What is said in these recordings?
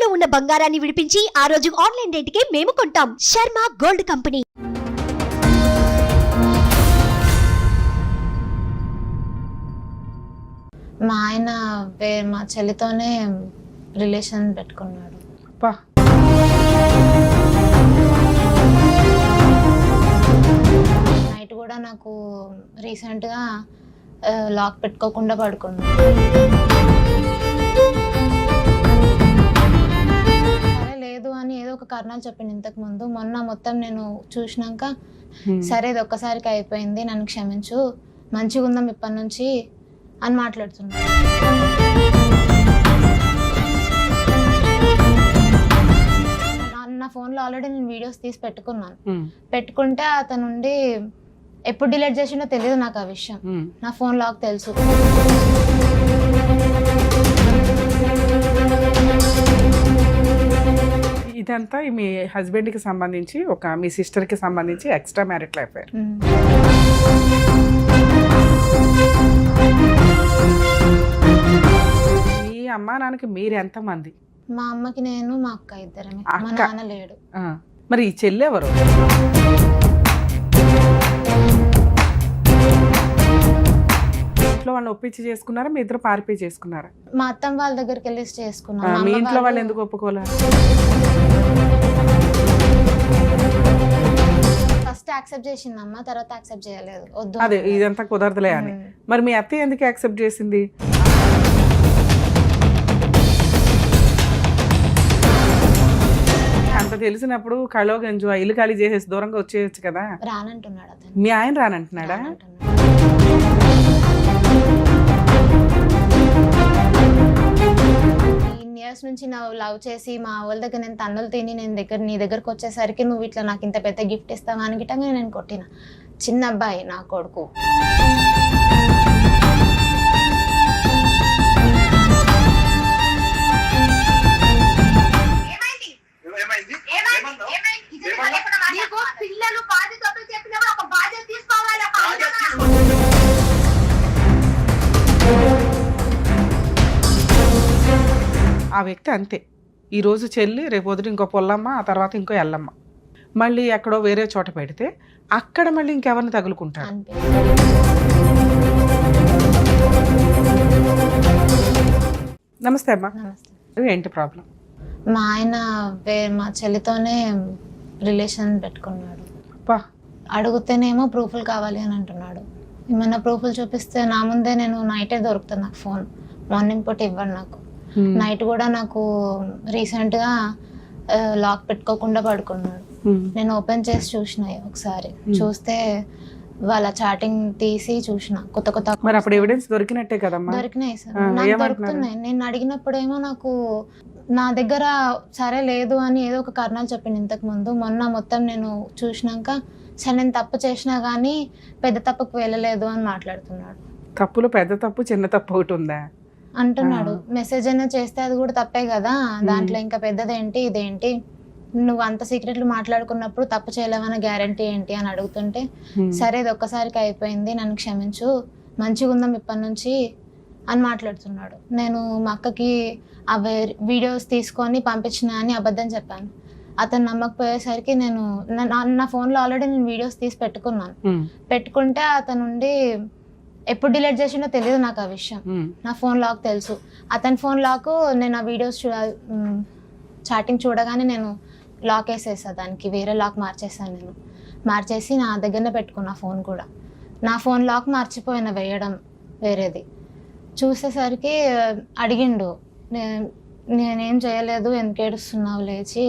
తాకట్టులో ఉన్న బంగారాన్ని విడిపించి ఆ రోజు ఆన్లైన్ రేటుకే మేము కొంటాం. Sharma gold company. మా ఆయన మా చెల్లితోనే రిలేషన్ పెట్టుకున్నాడు. నైట్ కూడా నాకు రీసెంట్గా లాక్ పెట్టుకోకుండా పడుకున్నాడు. సరే లేదు అని ఏదో ఒక కారణాలు చెప్పింది ఇంతకు ముందు. మొన్న మొత్తం నేను చూసినాక సరే ఇది ఒక్కసారికి అయిపోయింది, నన్ను క్షమించు, మంచిగా ఉందాం ఇప్పటి నుంచి అని మాట్లాడుతున్నాడు. నా ఫోన్లో ఆల్రెడీ నేను వీడియోస్ తీసి పెట్టుకున్నాను. పెట్టుకుంటే అతనుండి ఎప్పుడు డిలీట్ చేసిండో తెలియదు నాకు ఆ విషయం. నా ఫోన్ లాక్ తెలుసు. ఇదంతా మీ హస్బెండ్కి సంబంధించి మీ సిస్టర్కి సంబంధించి ఎక్స్ట్రా మ్యారిటల్ అఫైర్. మీ అమ్మా నాన్నకి మీరు ఎంతమంది? మా అమ్మకి నేను, మా అక్క ఇద్దరమే. మా నాన్న లేడు. మరి ఈ చెల్లి ఎవరు? ఇంట్లో వాళ్ళని ఒప్పించి చేసుకున్నారా, మీ ఇద్దరు పారిపోయి చేసుకున్నారా? మా అత్తమ్మ వాళ్ళ దగ్గరికి వెళ్ళి చేసుకున్నాం. మీ ఇంట్లో వాళ్ళు ఎందుకు ఒప్పుకోలేదు? ఫస్ట్ యాక్సెప్ట్ చేసింది అమ్మ, తర్వాత యాక్సెప్ట్ చేయలేదు. వద్దు అదే ఇదంతా కుదరదులే అని. మరి మీ అత్తయ్య ఎందుకు యాక్సెప్ట్ చేసింది? అంత తెలిసినప్పుడు కలో గంజు ఇల్లు ఖాళీ చేసేసి దూరంగా వచ్చేయచ్చు కదా. రానంటున్నాడు అతను. మీ ఆయన రానంటున్నాడా? ఇయర్స్ నుంచి నువ్వు లవ్ చేసి మా వాళ్ళ దగ్గర నేను తన్నులు తిని నీ దగ్గరకు వచ్చేసరికి నువ్వు ఇట్లా నాకు ఇంత పెద్ద గిఫ్ట్ ఇస్తావా అని గిట్టంగా నేను కొట్టిన. చిన్న అబ్బాయి నా కొడుకు. ఆ వ్యక్తి అంతే. ఈరోజు చెల్లి, రేపు వదిలి ఇంకో పొల్లమ్మ, ఆ తర్వాత ఇంకో ఎల్లమ్మ. మళ్ళీ ఎక్కడో వేరే చోట పెడితే అక్కడ మళ్ళీ ఇంకెవరిని తగులుకుంటారు. నమస్తే అమ్మా. ఏంటి ప్రాబ్లం? మా ఆయన మా చెల్లితోనే రిలేషన్ పెట్టుకున్నాడు. అడుగుతేనేమో ప్రూఫ్లు కావాలి అని అంటున్నాడు. ఏమన్నా ప్రూఫ్లు చూపిస్తే నా ముందే నేను నైటే దొరుకుతుంది నాకు ఫోన్. మార్నింగ్ పూట ఇవ్వడు నాకు. నైట్ కూడా నాకు రీసెంట్గా లాక్ పెట్టుకోకుండా పడుకున్నాడు. నేను ఓపెన్ చేసి చూసిన ఒకసారి. చూస్తే వాళ్ళ చాటింగ్ తీసి చూసిన కొత్త కొత్త. మరి అప్పుడు ఎవిడెన్స్ దొరికినట్టే కదమ్మా? దొరికినాయి సార్, నాకు దొరుకుతున్నాయి. నేను అడిగినప్పుడేమో నాకు నా దగ్గర సరే లేదు అని ఏదో ఒక కారణాలు చెప్పింది ఇంతకు ముందు. మొన్న మొత్తం నేను చూసినాక సరే నేను తప్పు చేసినా కానీ పెద్ద తప్పుకు వెళ్ళలేదు అని మాట్లాడుతున్నాడు. తప్పులు పెద్ద తప్పు చిన్న తప్పు ఒకటి ఉందా అంటున్నాడు. మెసేజ్ అయినా చేస్తే అది కూడా తప్పే కదా, దాంట్లో ఇంకా పెద్దదేంటి ఇదేంటి, నువ్వు అంత సీక్రెట్లు మాట్లాడుకున్నప్పుడు తప్పు చేయలేవన్న గ్యారంటీ ఏంటి అని అడుగుతుంటే సరే ఇది ఒక్కసారికి అయిపోయింది, నన్ను క్షమించు, మంచిగా ఉందాం ఇప్పటి నుంచి అని మాట్లాడుతున్నాడు. నేను మా అక్కకి ఆ వీడియోస్ తీసుకొని పంపించిన అని అబద్ధం చెప్పాను. అతను నమ్మకపోయేసరికి నేను నా ఫోన్లో ఆల్రెడీ నేను వీడియోస్ తీసి పెట్టుకున్నాను. పెట్టుకుంటే అతనుండి ఎప్పుడు డిలీట్ చేసిండో తెలియదు నాకు ఆ విషయం. నా ఫోన్ లాక్ తెలుసు. అతని ఫోన్ లాక్ నేను ఆ వీడియోస్ చాటింగ్ చూడగానే నేను లాక్ వేసేసా, దానికి వేరే లాక్ మార్చేసాను. నేను మార్చేసి నా దగ్గరనే పెట్టుకున్నా ఫోన్ కూడా. నా ఫోన్ లాక్ మర్చిపోయిన వేయడం వేరేది. చూసేసరికి అడిగిండు, నేనేం చేయలేదు, ఎందుకు ఏడుస్తున్నావు, లేచి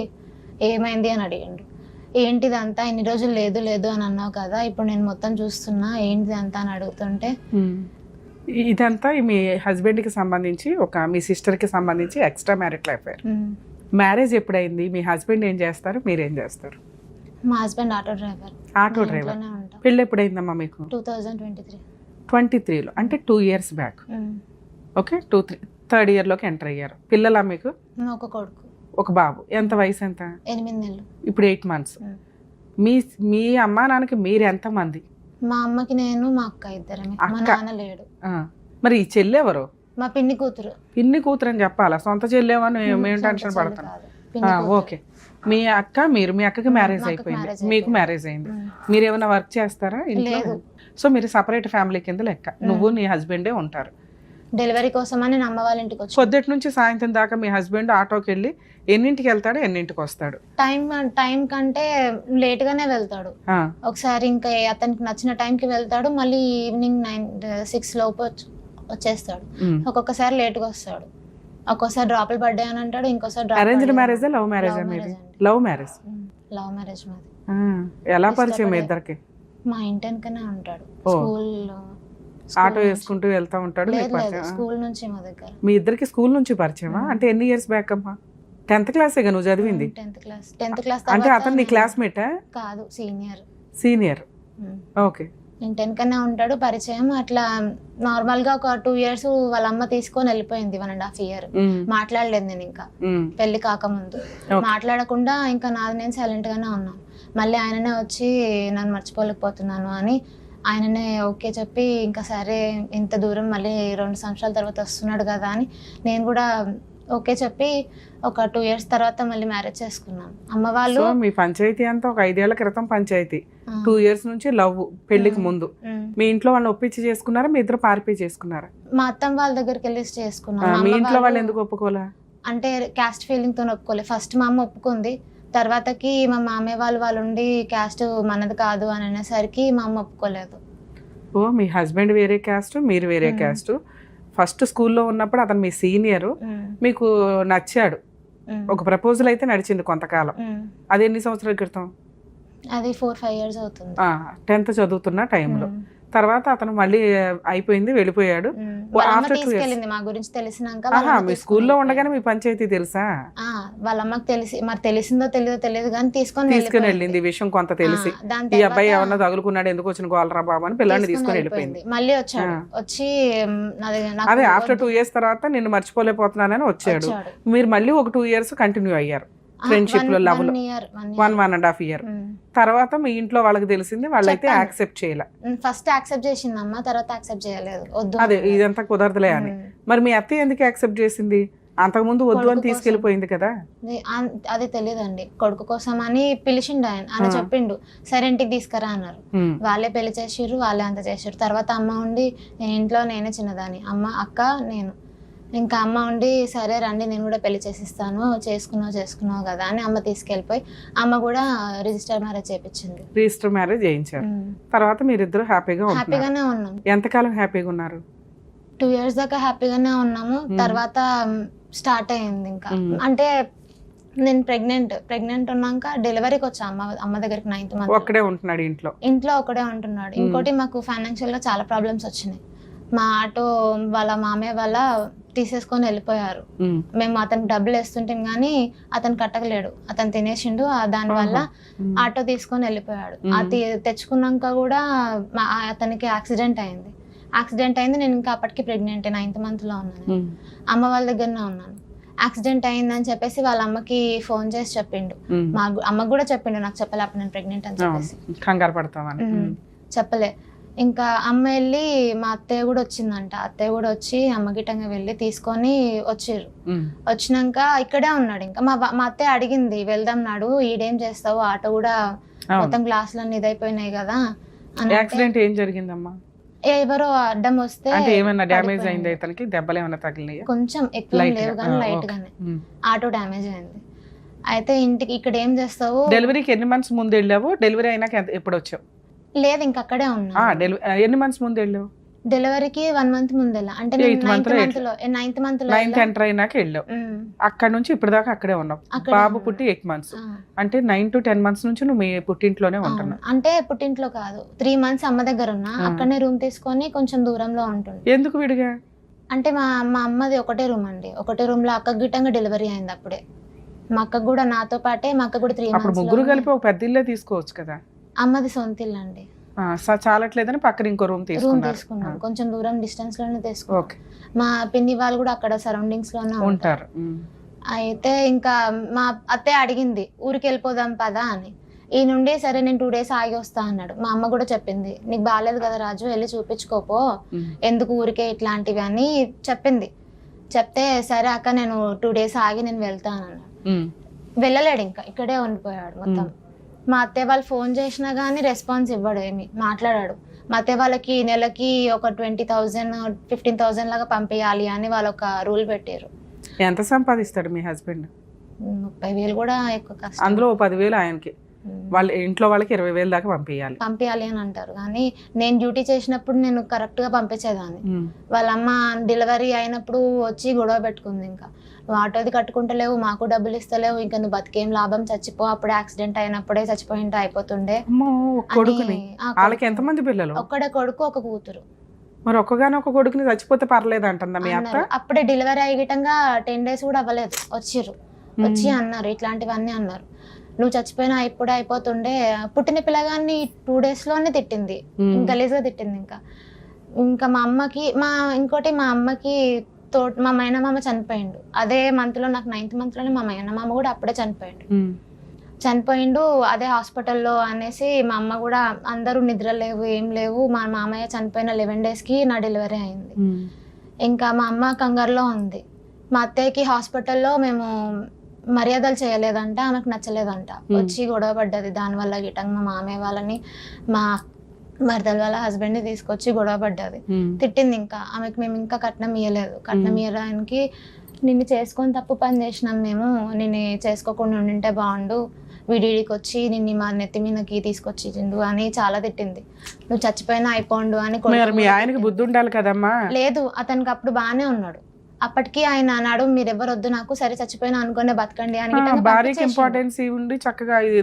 ఏమైంది అని అడిగిండు. ఏంటిది అంతా, ఇన్ని రోజులు లేదు లేదు అని అన్నావు కదా, ఇప్పుడు నేను మొత్తం చూస్తున్నా, ఏంటిది అంతా అని అడుగుతుంటే. ఇదంతా మీ హస్బెండ్కి సంబంధించి మీ సిస్టర్కి సంబంధించి ఎక్స్ట్రా మ్యారిటల్ అఫైర్. మ్యారేజ్ ఎప్పుడైంది? మీ హస్బెండ్ ఏం చేస్తారు, మీరేం చేస్తారు? మా husband auto driver. Auto driver. పెళ్ళి ఎప్పుడైందమ్మా మీకు? 2023. అంటే 2 years బ్యాక్. ఓకే, 3rd yearలోకి ఎంటర్ అయ్యారు. పిల్లలా మీకు? ఒక కొడుకు, ఒక బాబు. ఎంత వయసు? ఎంత? 8 నెలలు. ఇప్పుడు 8 months. మీ అమ్మా నాన్నకి మీరు ఎంతమంది? మా అమ్మకి నేను, మా అక్క ఇద్దరమే. మా నాన్న లేడు. మరి ఈ చెల్లి ఎవరు? మా పిన్ని కూతురు. పిన్ని కూతురు అని చెప్పాలా, సొంత చెల్లేమని మేము సొంత టెన్షన్ చెల్లి పడతాం. కాదు, పిన్ని కూతురు. ఓకే, మీ అక్క మీరు, మీ అక్కకి మ్యారేజ్ మాకు అయిపోయింది, marriage మీకు అయిపోయింది. మ్యారేజ్ అయింది. మీరు ఏమైనా వర్క్ చేస్తారా ఇంట్లో? లేదు. సో మీరు సపరేట్ ఫ్యామిలీ కింద లెక్క, నువ్వు నీ హస్బెండే ఉంటారు. డెలివరీ కోసం అని నేను అమ్మ వాళ్ళ ఇంటికి వచ్చి పొద్దుటి నుంచి సాయంత్రం దాకా మీ హస్బెండ్ ఆటోకి వెళ్ళి ఎన్నింటికి వెళ్తాడు, ఎన్నింటికి వస్తాడు? టైం కంటే లేట్ గానే వెళ్తాడు. ఆ, ఒకసారి ఇంకా అతనికి నచ్చిన టైంకి వెళ్తాడు, మళ్ళీ ఈవినింగ్ 6 లోపు వచ్చేస్తాడు. ఉమ్. ఒక్కొక్కసారి లేట్గా వస్తాడు, ఒక్కోసారి డ్రాపులు పడ్డాయి అని అంటాడు, ఇంకోసారి అరేంజ్డ్ మ్యారేజా లవ్ మ్యారేజా Love మీది? marriage అండి. Love marriage. లవ్ మ్యారేజ్ మాది. ఎలా పరిచయం మీ ఇష్టపడే- ఇద్దరికి? మా ఇంటి వెనకనే ఉంటాడు. ఓ. స్కూల్లో ఆటో వేసుకుంటూ వెళ్తా ఉంటాడు, మీకు లేదు లేదు, పరిచయం? స్కూల్ నుంచి మా దగ్గర. మీ ఇద్దరికి స్కూల్ నుంచి పరిచయమా? అంటే ఎన్ని ఇయర్స్ బ్యాక్ అమ్మా? 10th క్లాసేగా నువ్వు చదివింది? 10th క్లాస్ అంటే అతను నీ క్లాస్మేటా? కాదు, సీనియర్. సీనియర్. ఓకే. ఇంటి వెనకనే ఉంటాడు, పరిచయం. అట్లా నార్మల్ గా ఒక 2 years వాళ్ళ అమ్మ తీసుకొని వెళ్ళిపోయింది, 1.5 year. మాట్లాడలేదు నేను ఇంకా పెళ్లి కాకముందు. మాట్లాడకుండా ఇంకా నాది నేను సైలెంట్ గానే ఉన్నాను. మళ్ళీ ఆయననే వచ్చి నన్ను మర్చిపోలేకపోతున్నాను అని ఆయననే ఓకే చెప్పి, ఇంకా సరే ఇంత దూరం మళ్ళీ 2 సంవత్సరాల తర్వాత వస్తున్నాడు కదా అని నేను కూడా ఓకే చెప్పి ఒక 2 years తర్వాత మళ్ళీ మ్యారేజ్ చేసుకున్నాం. అమ్మ వాళ్ళు మీ పంచాయతీ అంతా ఒక 5 ఏళ్ల క్రితం పంచాయతీ. 2 years నుంచి లవ్, పెళ్లికి ముందు. మీ ఇంట్లో వాళ్ళని ఒప్పించి చేసుకున్నారా, మీ ఇద్దరు పారిపోయి చేసుకున్నారా? మా అత్తమ్మ వాళ్ళ దగ్గరికి వెళ్ళి చేసుకున్నాం. మీ ఇంట్లో వాళ్ళు ఎందుకు ఒప్పుకోలే? అంటే క్యాస్ట్ ఫీలింగ్ తో ఒప్పుకోలేదు. ఫస్ట్ మా అమ్మ ఒప్పుకుంది, తర్వాతకి మా మామయ్య వాళ్ళు ఉండి క్యాస్ట్ మనది కాదు అని అనేసరికి మా అమ్మ ఒప్పుకోలేదు. ఓ, మీ హస్బెండ్ వేరే క్యాస్ట్, మీరు వేరే క్యాస్ట్. ఫస్ట్ స్కూల్లో ఉన్నప్పుడు అతను మీ సీనియర్, మీకు నచ్చాడు, ఒక ప్రపోజల్ అయితే నడిచింది కొంతకాలం. అది ఎన్ని సంవత్సరాల క్రితం? అది 4-5 years అవుతుంది. 10th చదువుతున్న టైంలో. తర్వాత అతను మళ్ళీ అయిపోయింది, వెళ్ళిపోయాడు. వాళ్ళ అమ్మ After 2 years. తీసుకెళ్ళింది మా గురించి తెలిసినాక. వాళ్ళ అమ్మ మీ స్కూల్లో ఉండగానే మీ పంచాయతీ తెలుసా? వాళ్ళ అమ్మకి మరి తెలిసిందో తెలియదు కానీ తీసుకొని వెళ్ళింది. ఈ విషయం కొంత తెలిసి ఈ అబ్బాయి ఏమన్నా తగులుకున్నాడు, ఎందుకు వచ్చిన గోలరా బాబు అని పిల్లాన్ని తీసుకొని వెళ్ళిపోయింది. మళ్ళీ వచ్చాడు, వచ్చి అదే ఆఫ్టర్ 2 years తర్వాత నిన్ను మర్చిపోలేకపోతున్నానని వచ్చాడు. మీరు మళ్ళీ ఒక 2 years కంటిన్యూ అయ్యారు ఫ్రెండ్షిప్ లో, లవ్ లో. 1.5 year తర్వాత మీ ఇంట్లో వాళ్ళకి తెలిసింది, వాళ్ళైతే యాక్సెప్ట్ చేయలే. ఫస్ట్ యాక్సెప్ట్ చేసిందమ్మా, తర్వాత యాక్సెప్ట్ చేయలేదు, వద్దు. అదే ఇదంతా కుదరదులే అని. మరి మీ అత్తయ్య ఎందుకు యాక్సెప్ట్ చేసింది? అంతకుముందు వద్దు అని తీసుకెళ్లిపోయింది కదా. అది తెలియదండి. కొడుకు కోసం అని పిలిచిండు ఆయన చెప్పిండు, సరే ఇంటికి తీసుకురా అన్నారు. వాళ్ళే పెళ్లి చేసిర్రు, వాళ్ళే అంత చేసిర్రు. తర్వాత అమ్మ ఉండి, ఇంట్లో నేనే చిన్నదాన్ని, అమ్మ అక్క నేను. ఇంకా అమ్మ ఉండి సరే రండి నేను కూడా పెళ్లి చేసిస్తాను, చేసుకున్నావు కదా అని అమ్మ తీసుకెళ్ళిపోయి అమ్మ కూడా రిజిస్టర్ మ్యారేజ్ చేయించింది. రిజిస్టర్ మ్యారేజ్ చేయించారు. తర్వాత మీరిద్దరు హ్యాపీగానే ఉన్నాం. ఎంతకాలం హ్యాపీగా ఉన్నారు? 2 years దాకా హ్యాపీగానే ఉన్నాము. తర్వాత స్టార్ట్ అయింది ఇంకా. అంటే నేను ప్రెగ్నెంట్ ఉన్నాక డెలివరీకి వచ్చా అమ్మ దగ్గరికి 9th month. ఒక్కడే ఉంటున్నాడు ఇంట్లో ఒకడే ఉంటున్నాడు. ఇంకోటి మాకు ఫైనాన్షియల్ గా చాలా ప్రాబ్లమ్స్ వచ్చినాయి. మా ఆటో వాళ్ళ మామయ్య వాళ్ళ తీసేసుకొని వెళ్ళిపోయారు. మేము అతనికి డబ్బులు వేస్తుంటాం కానీ అతను కట్టగలేడు, అతను తినేసిండు. దానివల్ల ఆటో తీసుకొని వెళ్ళిపోయాడు. అది తెచ్చుకున్నాక కూడా అతనికి యాక్సిడెంట్ అయింది. నేను ఇంకా అప్పటికి ప్రెగ్నెంట్, 9th month లో ఉన్నాను. అమ్మ వాళ్ళ దగ్గరనే ఉన్నాను. యాక్సిడెంట్ అయిందని చెప్పేసి వాళ్ళ అమ్మకి ఫోన్ చేసి చెప్పిండు. మా అమ్మకు కూడా చెప్పిండు, నాకు చెప్పలే అప్పుడు నేను ప్రెగ్నెంట్ అని చెప్పేసి. కంగారు పడతామని చెప్పలే. ఇంకా అమ్మ వెళ్ళి మా అత్తయ్య కూడా వచ్చిందంట. అత్తయ్య కూడా వచ్చి అమ్మ గిట్టంగా వెళ్ళి తీసుకొని వచ్చిర్రు. వచ్చినాక ఇక్కడే ఉన్నాడు. ఇంకా మా అత్తయ్య అడిగింది, వెళ్దాం నాడు, ఈడేం చేస్తావు, ఆటో కూడా మొత్తం గ్లాసులన్నీ ఇదైపోయినాయి కదా. యాక్సిడెంట్ ఏం జరిగిందమ్మా? ఎవరో అడ్డం వస్తే ఏమైనా డ్యామేజ్ అయింది, అతనికి దెబ్బలు ఏమైనా తగిలినాయా? కొంచెం ఎక్కువ లేవు కానీ లైట్ గానే ఆటో డ్యామేజ్ అయింది. అయితే ఇంటికి ఇక్కడ ఏం చేస్తావు? డెలివరీకి ఎన్ని మంత్స్ ముందు వెళ్ళావు? డెలివరీ అయినాక ఎప్పుడు వచ్చావు? లేదు, ఇంక అక్కడే ఉన్నా. ఎన్ని మంత్స్ ముందు వెళ్ళావు? డెలివరీకి 1 month ముందెలా, అంటే 9th month లో ఎంటర్ అయినాక వెళ్ళావు. అక్కడ నుంచి ఇప్పుడు దాకా అక్కడే ఉన్నావు. బాబు పుట్టి 8 months, అంటే 9 to 10 months నుంచి నువ్వు మీ పుట్టింట్లోనే ఉంటున్నావు. అంటే పుట్టింట్లో కాదు, 3 months అమ్మ దగ్గర ఉన్నా. అక్కడనే రూమ్ తీసుకొని కొంచెం దూరంలో ఉంటుంది. ఎందుకు విడిగా? అంటే మా అమ్మది ఒకటే రూమ్ అండి. ఒకటే రూమ్ లో అక్క గిట్టంగా డెలివరీ అయింది అప్పుడే. మా అక్క కూడా నాతో పాటే, మా అక్క కూడా 3 months. ముగ్గురు కలిపి ఒక పెద్ద ఇల్లే తీసుకోవచ్చు కదా. అమ్మది సొంత ఇల్లు అండి. చాలట్లేదని పక్కన ఇంకో రూమ్ తీసుకున్నాం. కొంచెం దూరం డిస్టెన్స్ లోనే తీసుకున్నాం. మా పిన్ని వాళ్ళు కూడా అక్కడ సరౌండింగ్స్ లోనే ఉంటారు. అయితే ఇంకా మా అత్తయ్య అడిగింది, ఊరికి వెళ్ళిపోదాం పదా అని. ఈ నుండి సరే నేను 2 days ఆగి వస్తా అన్నాడు. మా అమ్మ కూడా చెప్పింది, నీకు బాగాలేదు కదా రాజు, వెళ్ళి చూపించుకోపో, ఎందుకు ఊరికే ఇట్లాంటివి అని చెప్పింది. చెప్తే సరే అక్క నేను 2 days ఆగి నేను వెళ్తాను అన్నాడు. వెళ్ళలేడు, ఇంకా ఇక్కడే ఉండిపోయాడు మొత్తం. మా అత్తయ్య వాళ్ళు ఫోన్ చేసినా కానీ రెస్పాన్స్ ఇవ్వడు, ఏమి మాట్లాడాడు. మా అత్తయ్య వాళ్ళకి నెలకి ఒక 20,000 15,000 లాగా పంపించాలి అని వాళ్ళు ఒక రూల్ పెట్టారు. ఎంత సంపాదిస్తాడు మీ హస్బెండ్? 30,000 కూడా ఎక్కువ కష్టం. అందులో 10,000 ఆయనకి, వాళ్ళ ఇంట్లో వాళ్ళకి 20,000 దాకా పంపించాలి అని అంటారు. కానీ నేను డ్యూటీ చేసినప్పుడు నేను కరెక్ట్ గా పంపించేదాన్ని. వాళ్ళ అమ్మ డెలివరీ అయినప్పుడు వచ్చి గొడవ పెట్టుకుంది, ఇంకా నువ్వు ఆటోది కట్టుకుంటలేవు, మాకు డబ్బులు ఇస్తలేవు, ఇంకా నువ్వు బతికేం లాభం, చచ్చిపో, అప్పుడే యాక్సిడెంట్ అయినప్పుడే చచ్చిపోయింటే అయిపోతుండే. వాళ్ళకి ఎంతమంది పిల్లలు? ఒక్కడే కొడుకు, ఒక కూతురు. మరి ఒక్కగానొక్క కొడుకుని చచ్చిపోతే పర్లేదు అంటుందా మీ అత్త? అప్పుడే డెలివరీ అయ్యేటంగా 10 days కూడా అవ్వలేదు, వచ్చి అన్నారు ఇట్లాంటివన్నీ అన్నారు. నువ్వు చచ్చిపోయినా ఇప్పుడే అయిపోతుండే. పుట్టిన పిల్లగాన్ని 2 days లోనే తిట్టింది, గలీజ్గా తిట్టింది. ఇంకా మా అమ్మకి మా అమ్మకి మా మైనమామ చనిపోయిండు అదే మంత్ లో. నాకు 9th month లోనే మా మైనమామ కూడా అప్పుడే చనిపోయిండు అదే హాస్పిటల్లో అనేసి. మా అమ్మ కూడా అందరూ నిద్ర లేవు, ఏం లేవు. మా మామయ్య చనిపోయిన 11 days కి నా డెలివరీ అయింది. ఇంకా మా అమ్మ కంగారులో ఉంది. మా అత్తయ్యకి హాస్పిటల్లో మేము మర్యాదలు చేయలేదంట, ఆమెకు నచ్చలేదంట, వచ్చి గొడవ పడ్డది. దానివల్ల గిటంగా మా మామయ్య వాళ్ళని, మా మరదల వాళ్ళ హస్బెండ్ని తీసుకొచ్చి గొడవ పడ్డది, తిట్టింది. ఇంకా ఆమెకు మేము ఇంకా కట్నం ఇవ్వలేదు. కట్నం ఇవ్వడానికి నిన్ను చేసుకొని తప్పు పని చేసినాం మేము, నిన్ను చేసుకోకుండా ఉండింటే బాగుండు, వీడికి వచ్చి నిన్ను మా నెత్తి మీదకి తీసుకొచ్చిండు అని చాలా తిట్టింది. నువ్వు చచ్చిపోయినా అయిపోండు అని. ఆయనకి బుద్ధి ఉండాలి కదమ్మా. లేదు, అతనికి అప్పుడు బాగానే ఉన్నాడు. అప్పటికి ఆయన అన్నాడు మీరెవరు వద్దు నాకు, సరే చచ్చిపోయినా అనుకునే బతకండి అని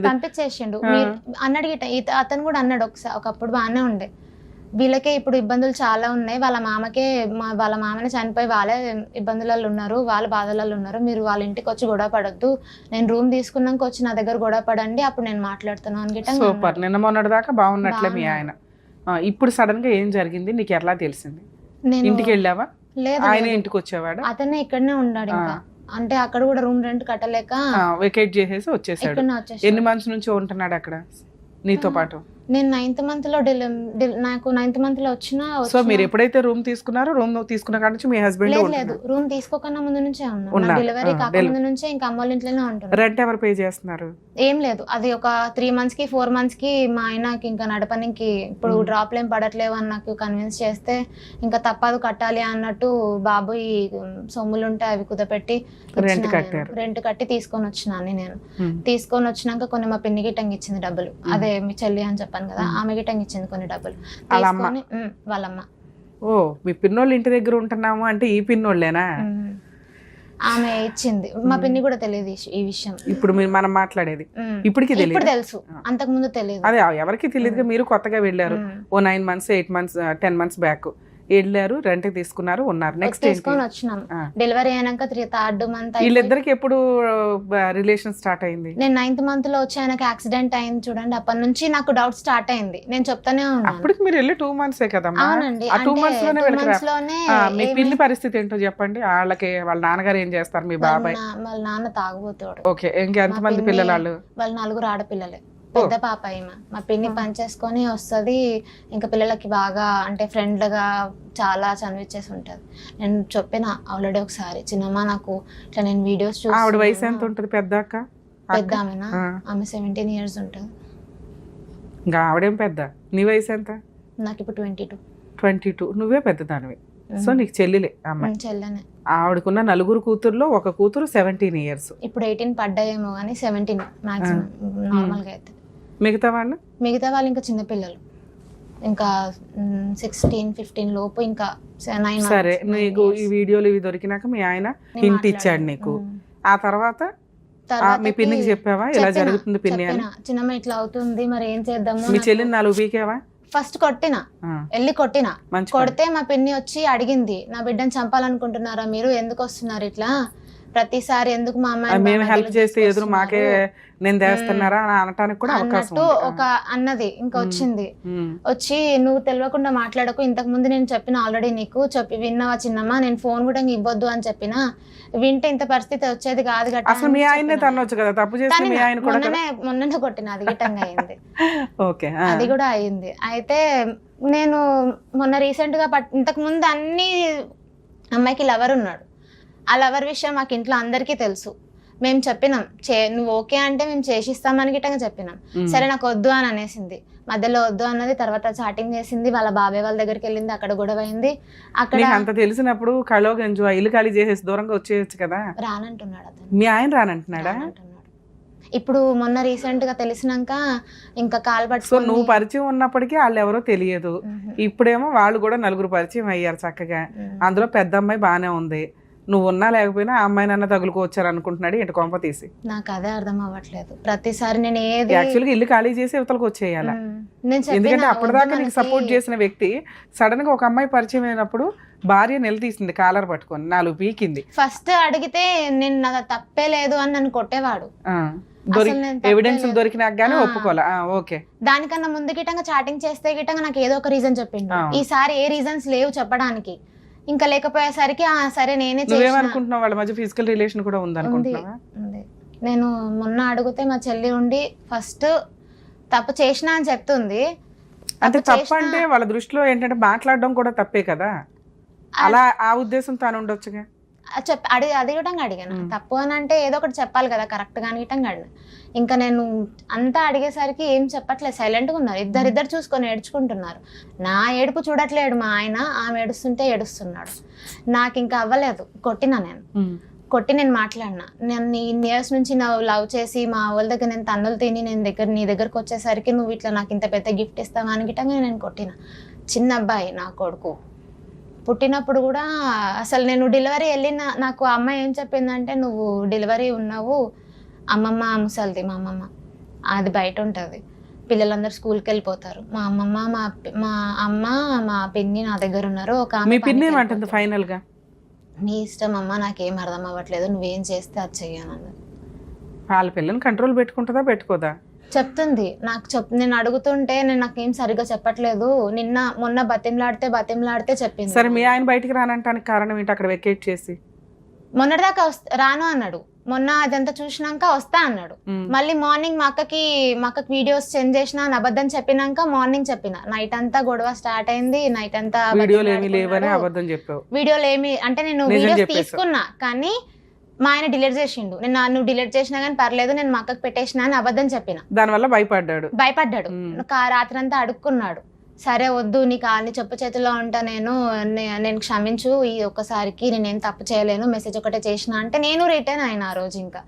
పంపించేసిండు. అన్నాడు అతను కూడా అన్నాడు ఒకప్పుడు బాగానే ఉండే. వీళ్ళకే ఇప్పుడు ఇబ్బందులు చాలా ఉన్నాయి, వాళ్ళ మామని చనిపోయి వాళ్ళే ఇబ్బందులలో ఉన్నారు, వాళ్ళ బాధలలో ఉన్నారు, మీరు వాళ్ళ ఇంటికి వచ్చి గొడవ పడొద్దు, నేను రూమ్ తీసుకున్నాక వచ్చి నా దగ్గర గొడవ పడండి, అప్పుడు నేను మాట్లాడుతాను అని. సూపర్. నిన్న మొన్నటి దాకా బాగున్నట్లే మీ ఆయన, ఇప్పుడు సడన్ గా ఏం జరిగింది నీకు ఎట్లా తెలిసింది? ఇంటికి వెళ్ళావా? లేదు, ఆయన ఇంటికి వచ్చేవాడు, అతనే ఇక్కడనే ఉన్నాడు. ఇంకా అంటే అక్కడ కూడా రూమ్ రెంట్ కట్టలేక వెకేట్ చేసేసి వచ్చేసాడు. ఎన్ని మంత్స్ నుంచి ఉంటున్నాడు అక్కడ నీతో పాటు? నేను 9th month లో నాకు 9th month లో వచ్చినా. సో మీరు ఎప్పుడైతే రూమ్ తీసుకున్నారో, రూమ్ తీసుకున్న కాడ నుంచి మీ హస్బెండ్? లేదు, రూమ్ తీసుకోకన్నా ముందు నుంచే ఉన్నా, డెలివరీ కాకముందు నుంచే ఇంకా అమ్మ వాళ్ళ ఇంట్లోనే ఉంటున్నా. రెంట్ ఎవరు పే చేస్తున్నారు? ఏం లేదు, అది ఒక 3 months కి 4 months కి మా ఆయనకి ఇంకా నడపనికి ఇప్పుడు డ్రాప్లు ఏం పడట్లేవు అని నాకు కన్విన్స్ చేస్తే ఇంకా తప్పదు కట్టాలి అన్నట్టు బాబు ఈ సొమ్ములు ఉంటే అవి కుదపెట్టి రెంట్ కట్టి తీసుకొని వచ్చినాను. నేను తీసుకొని వచ్చినాక కొన్ని మా పిన్ని గిట్టంగి ఇచ్చింది డబ్బులు, అదే మీ చెల్లి అని చెప్పాను కదా, ఆమె గిట్టంగి ఇచ్చింది కొన్ని డబ్బులు వాళ్ళమ్మ. ఓ, మీ పిన్నోళ్ళు ఇంటి దగ్గర ఉంటున్నాము అంటే ఈ పిన్నోళ్ళేనా? ఆమె ఇచ్చింది, మా పిన్ని కూడా తెలియదు ఈ విషయం. ఇప్పుడు మనం మాట్లాడేది ఇప్పటికి తెలుసు, అంతకు ముందు తెలియదు. అదే ఎవరికి తెలియదుగా, మీరు కొత్తగా వెళ్ళారు, ఓ 9 months 8 months 10 months బ్యాక్ వెళ్ళారు, రెంట్ తీసుకున్నారు, ఉన్నారు. నెక్స్ట్ తీసుకొని వచ్చినాం. డెలివరీ అయినాక 3rd month. వీళ్ళిద్దరికి ఎప్పుడు రిలేషన్ స్టార్ట్ అయింది? నేను 9th month లో వచ్చి ఆయనకి యాక్సిడెంట్ అయింది చూడండి, అప్పటి నుంచి నాకు డౌట్ స్టార్ట్ అయింది. నేను చెప్తానే ఉన్నాను. అప్పటికి మీరు వెళ్ళి 2 months కదమ్మా? అవునండి, ఆ 2 months లోనే మీ పిన్ని పరిస్థితి ఏంటో చెప్పండి. వాళ్ళకి వాళ్ళ నాన్నగారు ఏం చేస్తారు? మీ బాబాయ్? వాళ్ళ నాన్న తాగుబోతాడు. ఓకే, ఇంకెంతమంది పిల్లలు? వాళ్ళు 4 ఆడపిల్లలే, పెద్ద పాప ఈమె. మా పిన్ని పని చేసుకొని వస్తుంది, ఇంకా పిల్లలకి బాగా అంటే ఫ్రెండ్లుగా చాలా చనివిచ్చేసి ఉంటుంది. నేను చెప్పిన ఆల్రెడీ ఒకసారి, చిన్నమ్మ నాకు ఇట్లా నేను వీడియోస్ చూసి. ఆవిడ వయసు ఎంత ఉంటుంది? పెద్ద ఆమెనా? ఆమె 17 years ఉంటుంది. ఇంకా ఆవిడేం పెద్ద? నీ వయసు ఎంత? నాకు ఇప్పుడు 22. నువ్వే పెద్దదానివి. సో నీకు చెల్లిలే అమ్మాయి? చెల్లెనే. ఆవిడకున్న 4 కూతుర్లో ఒక కూతురు 17 years. ఇప్పుడు 18 పడ్డాయేమో కానీ 17 మాక్సిమం నార్మల్గా అయితే. మిగతా వాళ్ళు ఇంకా చిన్నపిల్లలు, ఇంకా 16-15 లోపు, ఇంకా 9 సరే, నీకు ఈ వీడియోలు ఇవి దొరికినాక మీ ఆయన హింట్ ఇచ్చాడు నీకు. ఆ తర్వాత మీ పిన్నికి చెప్పావా ఇలా జరుగుతుంది పిన్ని అని? చిన్నమ్మ ఇట్లా అవుతుంది, మరి ఏం చేద్దాము. మీ చెల్లిని 4 పీకేవా? ఫస్ట్ కొట్టినా, కొడితే మా పిన్ని వచ్చి అడిగింది, నా బిడ్డను చంపాలనుకుంటున్నారా మీరు, ఎందుకు వస్తున్నారు ఇట్లా, ప్రతిసారి ఎందుకు మా మేము అమ్మాయి హెల్ప్ చేస్తే ఎదురు మాకే నేను చేస్తున్నారా అని అనటానికి కూడా అవకాశం అన్నట్టు ఉంది. ఒక అన్నది ఇంకా వచ్చింది. ఉమ్. వచ్చి నువ్వు తెలియకుండా మాట్లాడకు, ఇంతకు ముందు నేను చెప్పిన ఆల్రెడీ నీకు విన్నావా చిన్నమ్మా, నేను ఫోన్ కూడా ఇవ్వద్దు అని చెప్పిన, వింటే ఇంత పరిస్థితి వచ్చేది కాదు గట్ట అసలు మీ ఆయన్నే తనొచ్చు కదా, తప్పు చేస్తే మీ ఆయన కూడా కదా. మొన్ననే కొట్టిన, అది గిట్టంగా అయింది. ఓకే అది కూడా అయింది. అయితే నేను మొన్న రీసెంట్ గా ఇంతకు ముందు అన్ని అమ్మాయికి లవర్ ఉన్నాడు. ఆ లవర్ విషయం మాకు ఇంట్లో అందరికీ తెలుసు. మేము చెప్పినాం, నువ్వు ఓకే అంటే మేము చేసిస్తామని గిట్టంగా చెప్పినాం. సరే నాకు వద్దు అని అనేసింది. మధ్యలో వద్దు అన్నది, తర్వాత చాటింగ్ చేసింది, వాళ్ళ బాబాయ్ వాళ్ళ దగ్గరికి వెళ్ళింది, అక్కడ గొడవ అయింది. అక్కడ అంత తెలిసినప్పుడు కలో గంజు ఇల్లు ఖాళీ చేసేసి దూరంగా వచ్చేయచ్చు కదా. రానంటున్నాడు అతను. మీ ఆయన రానంటున్నాడా? ఇప్పుడు మొన్న రీసెంట్ గా తెలిసినాక ఇంకా కాల్ సో పట్టుకొని నువ్వు పరిచయం ఉన్నప్పటికీ వాళ్ళు ఎవరో తెలియదు. ఇప్పుడేమో వాళ్ళు కూడా నలుగురు పరిచయం అయ్యారు చక్కగా. అందులో పెద్ద అమ్మాయి బానే ఉంది, నువ్వు ఉన్నా లేకపోయినా ఆ అమ్మాయి నన్న తగులుకోవచ్చారు అనుకుంటున్నాడు. ఏంటి కొంప తీసి? నాకు అదే అర్థం అవ్వట్లేదు. ప్రతిసారి నేను ఏది యాక్చువల్గా ఇల్లు ఖాళీ చేసి ఇవతలకు వచ్చేయాల. ఎందుకంటే అప్పటిదాకా నీకు సపోర్ట్ చేసిన వ్యక్తి సడన్ గా ఒక అమ్మాయి పరిచయం అయినప్పుడు భార్య నిలదీసింది, కాలర్ పట్టుకొని 4 పీకింది. ఫస్ట్ అడిగితే నేను నాకు తప్పే లేదు అని నన్ను కొట్టేవాడు. ఎవిడెన్స్ దొరికినాక గానీ ఒప్పుకోలే. ఓకే, దానికన్నా ముందు గిట్టంగా చాటింగ్ చేస్తే గిట్టంగా నాకు ఏదో ఒక రీజన్ చెప్పిండు. ఈసారి ఏ రీజన్స్ లేవు చెప్పడానికి. ఇంకా లేకపోయేసరికి సరే నేనే నువ్వేమనుకుంటున్నావు? వాళ్ళ మధ్య ఫిజికల్ రిలేషన్ కూడా ఉంది అనుకుంటున్నావా? నేను మొన్న అడిగితే మా చెల్లి ఉండి ఫస్ట్ తప్పు చేసినా అని చెప్తుంది. అంటే తప్పు అంటే వాళ్ళ దృష్టిలో ఏంటంటే మాట్లాడడం కూడా తప్పే కదా. అలా ఆ ఉద్దేశం తాను ఉండొచ్చుగా. అది కూడా అడిగాను. తప్పు అని అంటే ఏదో ఒకటి చెప్పాలి కదా, కరెక్ట్ గా అడిగిటంగా అడిగిన. ఇంకా నేను అంతా అడిగేసరికి ఏం చెప్పట్లేదు, సైలెంట్ గా ఉన్నారు. ఇద్దరిద్దరు చూసుకొని ఏడ్చుకుంటున్నారు. నా ఏడుపు చూడట్లేడు మా ఆయన, ఆమె ఏడుస్తుంటే ఏడుస్తున్నాడు. నాకు ఇంకా అవ్వలేదు, కొట్టినా కొట్టి నేను మాట్లాడినా. నేను ఇన్ని ఇయర్స్ నుంచి నువ్వు లవ్ చేసి మా వాళ్ళ దగ్గర నేను తన్నులు తిని నీ దగ్గరకు వచ్చేసరికి నువ్వు ఇట్లా నాకు ఇంత పెద్ద గిఫ్ట్ ఇస్తావా అని గిట్టంగా నేను కొట్టిన. చిన్న అబ్బాయి నా కొడుకు, పుట్టినప్పుడు కూడా అసలు నేను డెలివరీ వెళ్ళిన, నాకు అమ్మ ఏం చెప్పిందంటే, నువ్వు డెలివరీ ఉన్నావు, అమ్మమ్మ ముసలిది మా అమ్మమ్మ, అది బయట ఉంటుంది, పిల్లలందరూ స్కూల్కి వెళ్ళిపోతారు, మా అమ్మమ్మ మా అమ్మ మా పిన్ని నా దగ్గర ఉన్నారు, ఒక ఫైనల్ గా నీ ఇష్టం అమ్మ, నాకేం అర్థం అవ్వట్లేదు, నువ్వేం చేస్తే అది చెయ్యను. వాళ్ళ పిల్లని కంట్రోల్ పెట్టుకుంటుందా పెట్టుకోదా చెప్తుంది. నేను అడుగుతుంటే నాకేం సరిగ్గా చెప్పట్లేదు, మొన్న బతిమలాడితే చెప్పింది. సరే, మీ ఆయన బయటికి రానంటానికి కారణం ఏంటి? అక్కడ వెకేట్ చేసి మొన్నటిదాకా రాను అన్నాడు. మొన్న అదంతా చూసినాక వస్తా అన్నాడు. మళ్ళీ మార్నింగ్ మా అక్కకి వీడియోస్ సెండ్ చేసిన అని అబద్ధం చెప్పినాక మార్నింగ్ చెప్పిన. నైట్ అంతా గొడవ స్టార్ట్ అయింది. నైట్ అంతా వీడియోలు ఏమి అంటే నేను వీడియోస్ తీసుకున్నా, కానీ మా ఆయన డిలీట్ చేసిండు. నువ్వు డిలీట్ చేసినా కానీ పర్లేదు, నేను మా అక్కకి పెట్టేసిన అని అబద్ధం చెప్పిన. దానివల్ల భయపడ్డాడు. రాత్రి అంతా అడుక్కున్నాడు. సరే వద్దు, నీ కాళ్ళని చెప్పు చేతిలో ఉంటా, నేను క్షమించు, ఈ ఒక్కసారికి నేనేం తప్పు చేయలేను, మెసేజ్ ఒకటే చేసిన అంటే నేను రిటర్న్ అయినా ఆ రోజు. ఇంకా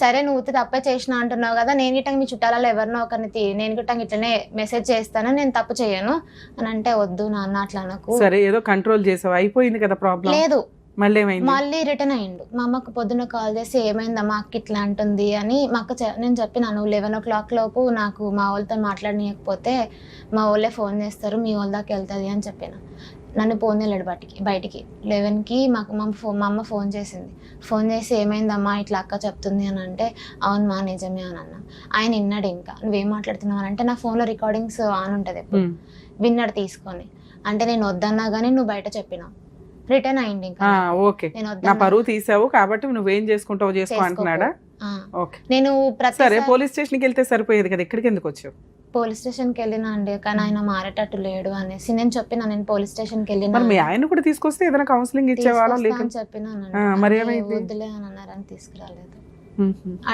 సరే నువ్వు తప్పే చేసిన అంటున్నావు కదా, నేను గిట్టంగా మీ చుట్టాలలో ఎవరినో ఒకరిని నేను గిట్టంగా ఇట్లనే మెసేజ్ చేస్తాను, నేను తప్పు చేయను అని అంటే, వద్దు నాన్న అట్లా నాకు. సరే ఏదో కంట్రోల్ చేసావు, అయిపోయింది కదా ప్రాబ్లం. లేదు, మళ్ళీ రిటర్న్ అయ్యిండు. మా అమ్మకు పొద్దున్న కాల్ చేసి ఏమైందమ్మా అక్క ఇట్లా అంటుంది అని మా అక్క నేను చెప్పిన, నువ్వు 11 o'clock లోపు నాకు మా వాళ్ళతో మాట్లాడనీయకపోతే మా వాళ్ళే ఫోన్ చేస్తారు, మీ వాళ్ళ దాకా వెళ్తుంది అని చెప్పిన. నన్ను ఫోన్ వెళ్ళాడు బయటికి 11కి మా అమ్మ ఫోన్ చేసింది. ఫోన్ చేసి ఏమైందమ్మా ఇట్లా అక్క చెప్తుంది అని అంటే, అవును మా నిజమే అని అన్నా. ఆయన విన్నాడు. ఇంకా నువ్వేం మాట్లాడుతున్నావు అని అంటే, నా ఫోన్లో రికార్డింగ్స్ ఆన్ ఉంటుంది ఎప్పుడు, విన్నాడు తీసుకొని. అంటే నేను వద్దన్నా కానీ నువ్వు బయట చెప్పినావు. రిటర్న్ అయింది. ఇంకా ఓకే, నా పరువు తీసావు కాబట్టి నువ్వేం చేసుకుంటావు చేసుకో అంటున్నాడా? నేను సరే పోలీస్ స్టేషన్కి వెళ్తే సరిపోయేది కదా, ఇక్కడికి ఎందుకు వచ్చావు? పోలీస్ స్టేషన్కి వెళ్ళినా అండి, కానీ ఆయన మారేటట్టు లేడు అనేసి నేను చెప్పిన. నేను పోలీస్ స్టేషన్కి వెళ్ళినా, మీ ఆయన కూడా తీసుకొస్తే ఏదైనా కౌన్సిలింగ్ ఇచ్చేవాళ్ళం చెప్పిన. వద్దులే అని అన్నారని తీసుకురాలేదు.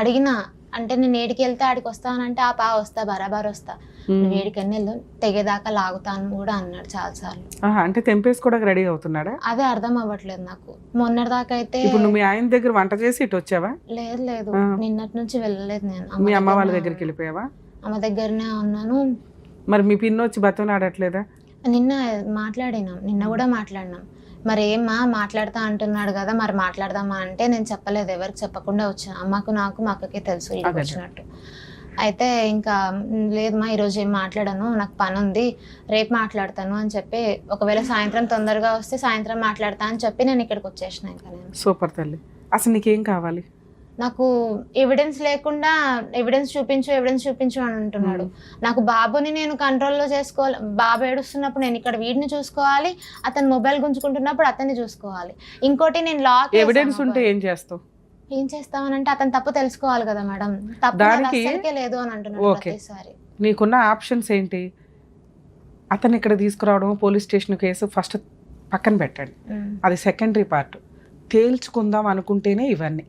అడిగినా అంటే నేను ఏడికి వెళ్తే ఆడికి వస్తానంటే, వస్తా బరాబర్ వస్తా, నువ్వు ఏడికన్నా వెళ్ళు, తెగేదాకా లాగుతాను కూడా అన్నాడు చాలా సార్లు. అంటే తెంపేసి కూడా రెడీ అవుతున్నాడా? అదే అర్థం అవ్వట్లేదు నాకు. మొన్నటిదాకా అయితే మీ ఆయన దగ్గర వంట చేసి ఇటు వచ్చావా? లేదు, నిన్నటి నుంచి వెళ్ళలేదు. నేను మీ అమ్మ వాళ్ళ దగ్గరికి వెళ్ళిపోయావా? అమ్మ దగ్గరనే ఉన్నాను. మరి మీ పిన్ని వచ్చి బతనాడట్లేదా? నిన్న కూడా మాట్లాడినాం. మరి ఏమ్మా మాట్లాడతా అంటున్నాడు కదా, మరి మాట్లాడదామా అంటే నేను చెప్పలేదు, ఎవరికి చెప్పకుండా వచ్చాను. అమ్మకు నాకు మా అక్కకే తెలుసు ఇంటికి వచ్చినట్టు. అయితే ఇంకా లేదమ్మా ఈరోజు ఏం మాట్లాడను, నాకు పని ఉంది, రేపు మాట్లాడతాను అని చెప్పి, ఒకవేళ సాయంత్రం తొందరగా వస్తే సాయంత్రం మాట్లాడతా అని చెప్పి నేను ఇక్కడికి వచ్చేసిన. ఇంకా నేను సూపర్ తల్లి. అసలు నీకేం కావాలి? నాకు ఎవిడెన్స్ లేకుండా ఎవిడెన్స్ చూపించు అని అంటున్నాడు. నాకు బాబుని నేను కంట్రోల్లో చేసుకోవాలి. బాబు ఏడుస్తున్నప్పుడు నేను ఇక్కడ వీడిని చూసుకోవాలి, అతను మొబైల్ గుంజుకుంటున్నప్పుడు అతన్ని చూసుకోవాలి. ఇంకోటి నేను లాక్ ఎవిడెన్స్ ఉంటే ఏం చేస్తావు? ఏం చేస్తామనంటే అతను తప్పు తెలుసుకోవాలి కదా మేడం. తప్పు దానికి అసలుకే లేదు అని అంటున్నాడు ప్రతిసారి. నీకున్న ఆప్షన్స్ ఏంటి? అతను ఇక్కడ తీసుకురావడం, పోలీస్ స్టేషన్ కేసు ఫస్ట్ పక్కన పెట్టండి, అది సెకండరీ పార్ట్. తేల్చుకుందాం అనుకుంటేనే ఇవన్నీ.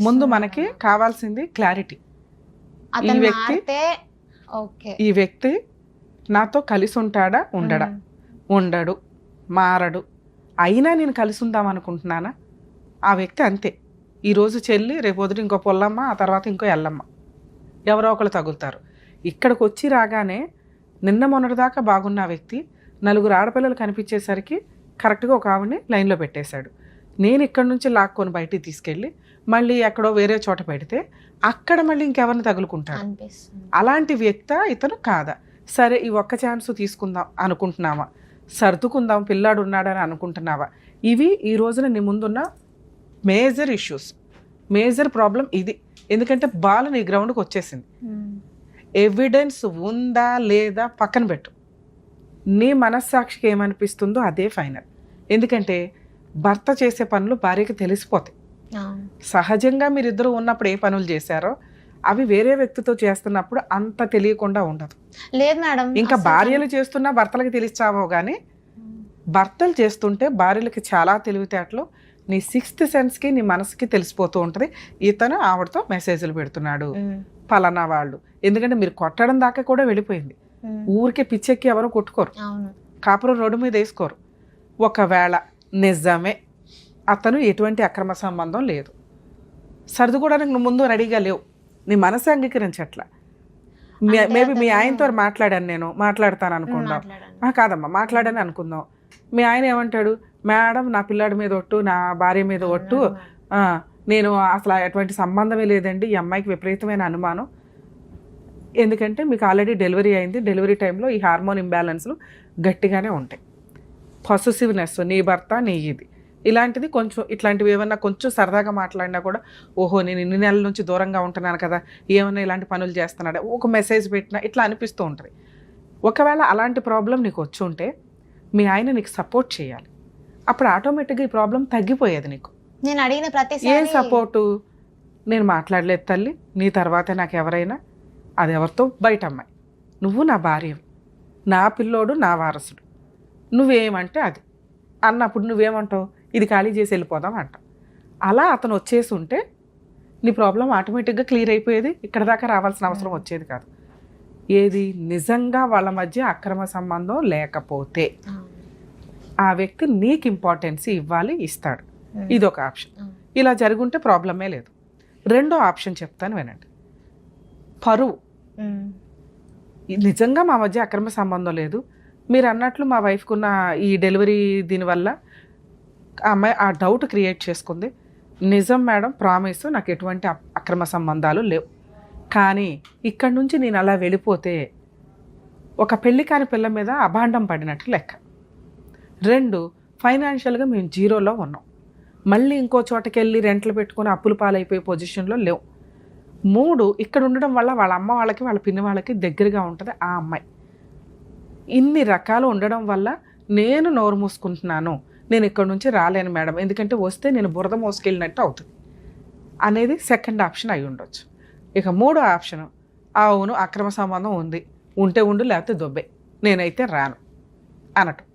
ముందు మనకి కావాల్సింది క్లారిటీ. ఈ వ్యక్తి నాతో కలిసి ఉంటాడా, ఉండడు, మారడు, అయినా నేను కలిసి ఉందాం అనుకుంటున్నానా? ఆ వ్యక్తి అంతే. ఈరోజు చెల్లి, రేపు వదిలి ఇంకో పొల్లమ్మ, ఆ తర్వాత ఇంకో ఎల్లమ్మ, ఎవరో ఒకరు తగులుతారు. ఇక్కడికి వచ్చి రాగానే నిన్న మొన్నటిదాకా బాగున్న వ్యక్తి 4 ఆడపిల్లలు కనిపించేసరికి కరెక్ట్గా ఒక ఆవిడని లైన్లో పెట్టేశాడు. నేను ఇక్కడి నుంచి లాక్కొని బయటికి తీసుకెళ్ళి మళ్ళీ ఎక్కడో వేరే చోట పెడితే అక్కడ మళ్ళీ ఇంకెవరిని తగులుకుంటాడు. అలాంటి వ్యక్తి ఇతను కాదా? సరే, ఈ ఒక్క ఛాన్స్ తీసుకుందాం అనుకుంటున్నావా? సర్దుకుందాం, పిల్లాడు ఉన్నాడని అనుకుంటున్నావా? ఇవి ఈ రోజున నీ ముందున్న మేజర్ ఇష్యూస్, మేజర్ ప్రాబ్లం ఇది. ఎందుకంటే బాల్ నీ గ్రౌండ్కి వచ్చేసింది. ఎవిడెన్స్ ఉందా లేదా పక్కన పెట్టు. నీ మనస్సాక్షికి ఏమనిపిస్తుందో అదే ఫైనల్. ఎందుకంటే భర్త చేసే పనులు భార్యకి తెలిసిపోతాయి. సహజంగా మీరిద్దరూ ఉన్నప్పుడు ఏ పనులు చేశారో అవి వేరే వ్యక్తితో చేస్తున్నప్పుడు అంత తెలియకుండా ఉండదు. లేదు మేడం, ఇంకా భార్యలు చేస్తున్నా భర్తలకి తెలిసావో కానీ భర్తలు చేస్తుంటే భార్యలకి చాలా తెలివితేటలు నీ 6th సెన్స్కి, నీ మనసుకి తెలిసిపోతూ ఉంటుంది. ఇతను ఆవిడతో మెసేజ్లు పెడుతున్నాడు పలానా వాళ్ళు. ఎందుకంటే మీరు కొట్టడం దాకా కూడా వెళ్ళిపోయింది. ఊరికే పిచ్చెక్కి ఎవరు కొట్టుకోరు, కాపురం రోడ్డు మీద వేసుకోరు. ఒకవేళ నిజమే అతను ఎటువంటి అక్రమ సంబంధం లేదు, సర్దుకోవడానికి నువ్వు ముందు రెడీగా లేవు, నీ మనసు అంగీకరించట్లా. మేబీ మీ ఆయనతో మాట్లాడతాను అనుకుందాం. కాదమ్మా, మాట్లాడని అనుకుందాం. మీ ఆయన ఏమంటాడు? మేడం, నా పిల్లాడి మీద ఒట్టు, నా భార్య మీద ఒట్టు, నేను అసలు ఎటువంటి సంబంధమే లేదండి, ఈ అమ్మాయికి విపరీతమైన అనుమానం. ఎందుకంటే మీకు ఆల్రెడీ డెలివరీ అయింది, డెలివరీ టైంలో ఈ హార్మోన్ ఇంబ్యాలెన్స్లు గట్టిగానే ఉంటాయి. పొసెసివ్నెస్, నీ భర్త నీ ఇది, ఇలాంటిది కొంచెం, ఇట్లాంటివి ఏమన్నా కొంచెం సరదాగా మాట్లాడినా కూడా ఓహో నేను ఇన్ని నెలల నుంచి దూరంగా ఉంటున్నాను కదా, ఏమన్నా ఇలాంటి పనులు చేస్తున్నాడే, ఒక మెసేజ్ పెట్టినా ఇట్లా అనిపిస్తూ ఉంటుంది. ఒకవేళ అలాంటి ప్రాబ్లం నీకు వచ్చి ఉంటే మీ ఆయన నీకు సపోర్ట్ చేయాలి. అప్పుడు ఆటోమేటిక్గా ఈ ప్రాబ్లం తగ్గిపోయేది నీకు. నేను అడిగిన ప్రతిసారి ఏ సపోర్టు? నేను మాట్లాడలేదు తల్లి, నీ తర్వాతే నాకు ఎవరైనా, అది ఎవరితో బయట అమ్మాయి, నువ్వు నా భార్య, నా పిల్లోడు నా వారసుడు, నువ్వేమంటే అది అన్నప్పుడు నువ్వేమంటావు? ఇది ఖాళీ చేసి వెళ్ళిపోదాం అంట. అలా అతను వచ్చేసి ఉంటే నీ ప్రాబ్లం ఆటోమేటిక్గా క్లియర్ అయిపోయేది, ఇక్కడ దాకా రావాల్సిన అవసరం వచ్చేది కాదు. ఏది నిజంగా వాళ్ళ మధ్య అక్రమ సంబంధం లేకపోతే ఆ వ్యక్తి నీకు ఇంపార్టెన్స్ ఇవ్వాలి, ఇస్తాడు. ఇదొక ఆప్షన్. ఇలా జరుగుంటే ప్రాబ్లమే లేదు. రెండో ఆప్షన్ చెప్తాను వినండి. పరువు. నిజంగా మా మధ్య అక్రమ సంబంధం లేదు, మీరు అన్నట్లు మా వైఫ్కున్న ఈ డెలివరీ దీనివల్ల ఆ అమ్మాయి ఆ డౌట్ క్రియేట్ చేసుకుంది. నిజం మేడం, ప్రామిస్, నాకు ఎటువంటి అక్రమ సంబంధాలు లేవు, కానీ ఇక్కడి నుంచి నేను అలా వెళ్ళిపోతే ఒక పెళ్లి కాని పిల్ల మీద అభాండం పడినట్టు లెక్క. 2, ఫైనాన్షియల్గా మేము జీరోలో ఉన్నాం, మళ్ళీ ఇంకో చోటకి వెళ్ళి రెంట్లు పెట్టుకుని అప్పులు పాలైపోయే పొజిషన్లో లేవు. 3, ఇక్కడ ఉండడం వల్ల వాళ్ళ అమ్మ వాళ్ళకి, వాళ్ళ పిన్ని వాళ్ళకి దగ్గరగా ఉంటుంది ఆ అమ్మాయి. ఇన్ని రకాలు ఉండడం వల్ల నేను నోరు మూసుకుంటున్నాను, నేను ఇక్కడి నుంచి రాలేను మేడం, ఎందుకంటే వస్తే నేను బురద మోసుకెళ్ళినట్టు అవుతుంది అనేది సెకండ్ ఆప్షన్ అయి ఉండొచ్చు. ఇక 3వ ఆప్షన్, అవును అక్రమ సంబంధం ఉంది, ఉంటే ఉండు లేకపోతే దొబ్బే, నేనైతే రాను అనటం.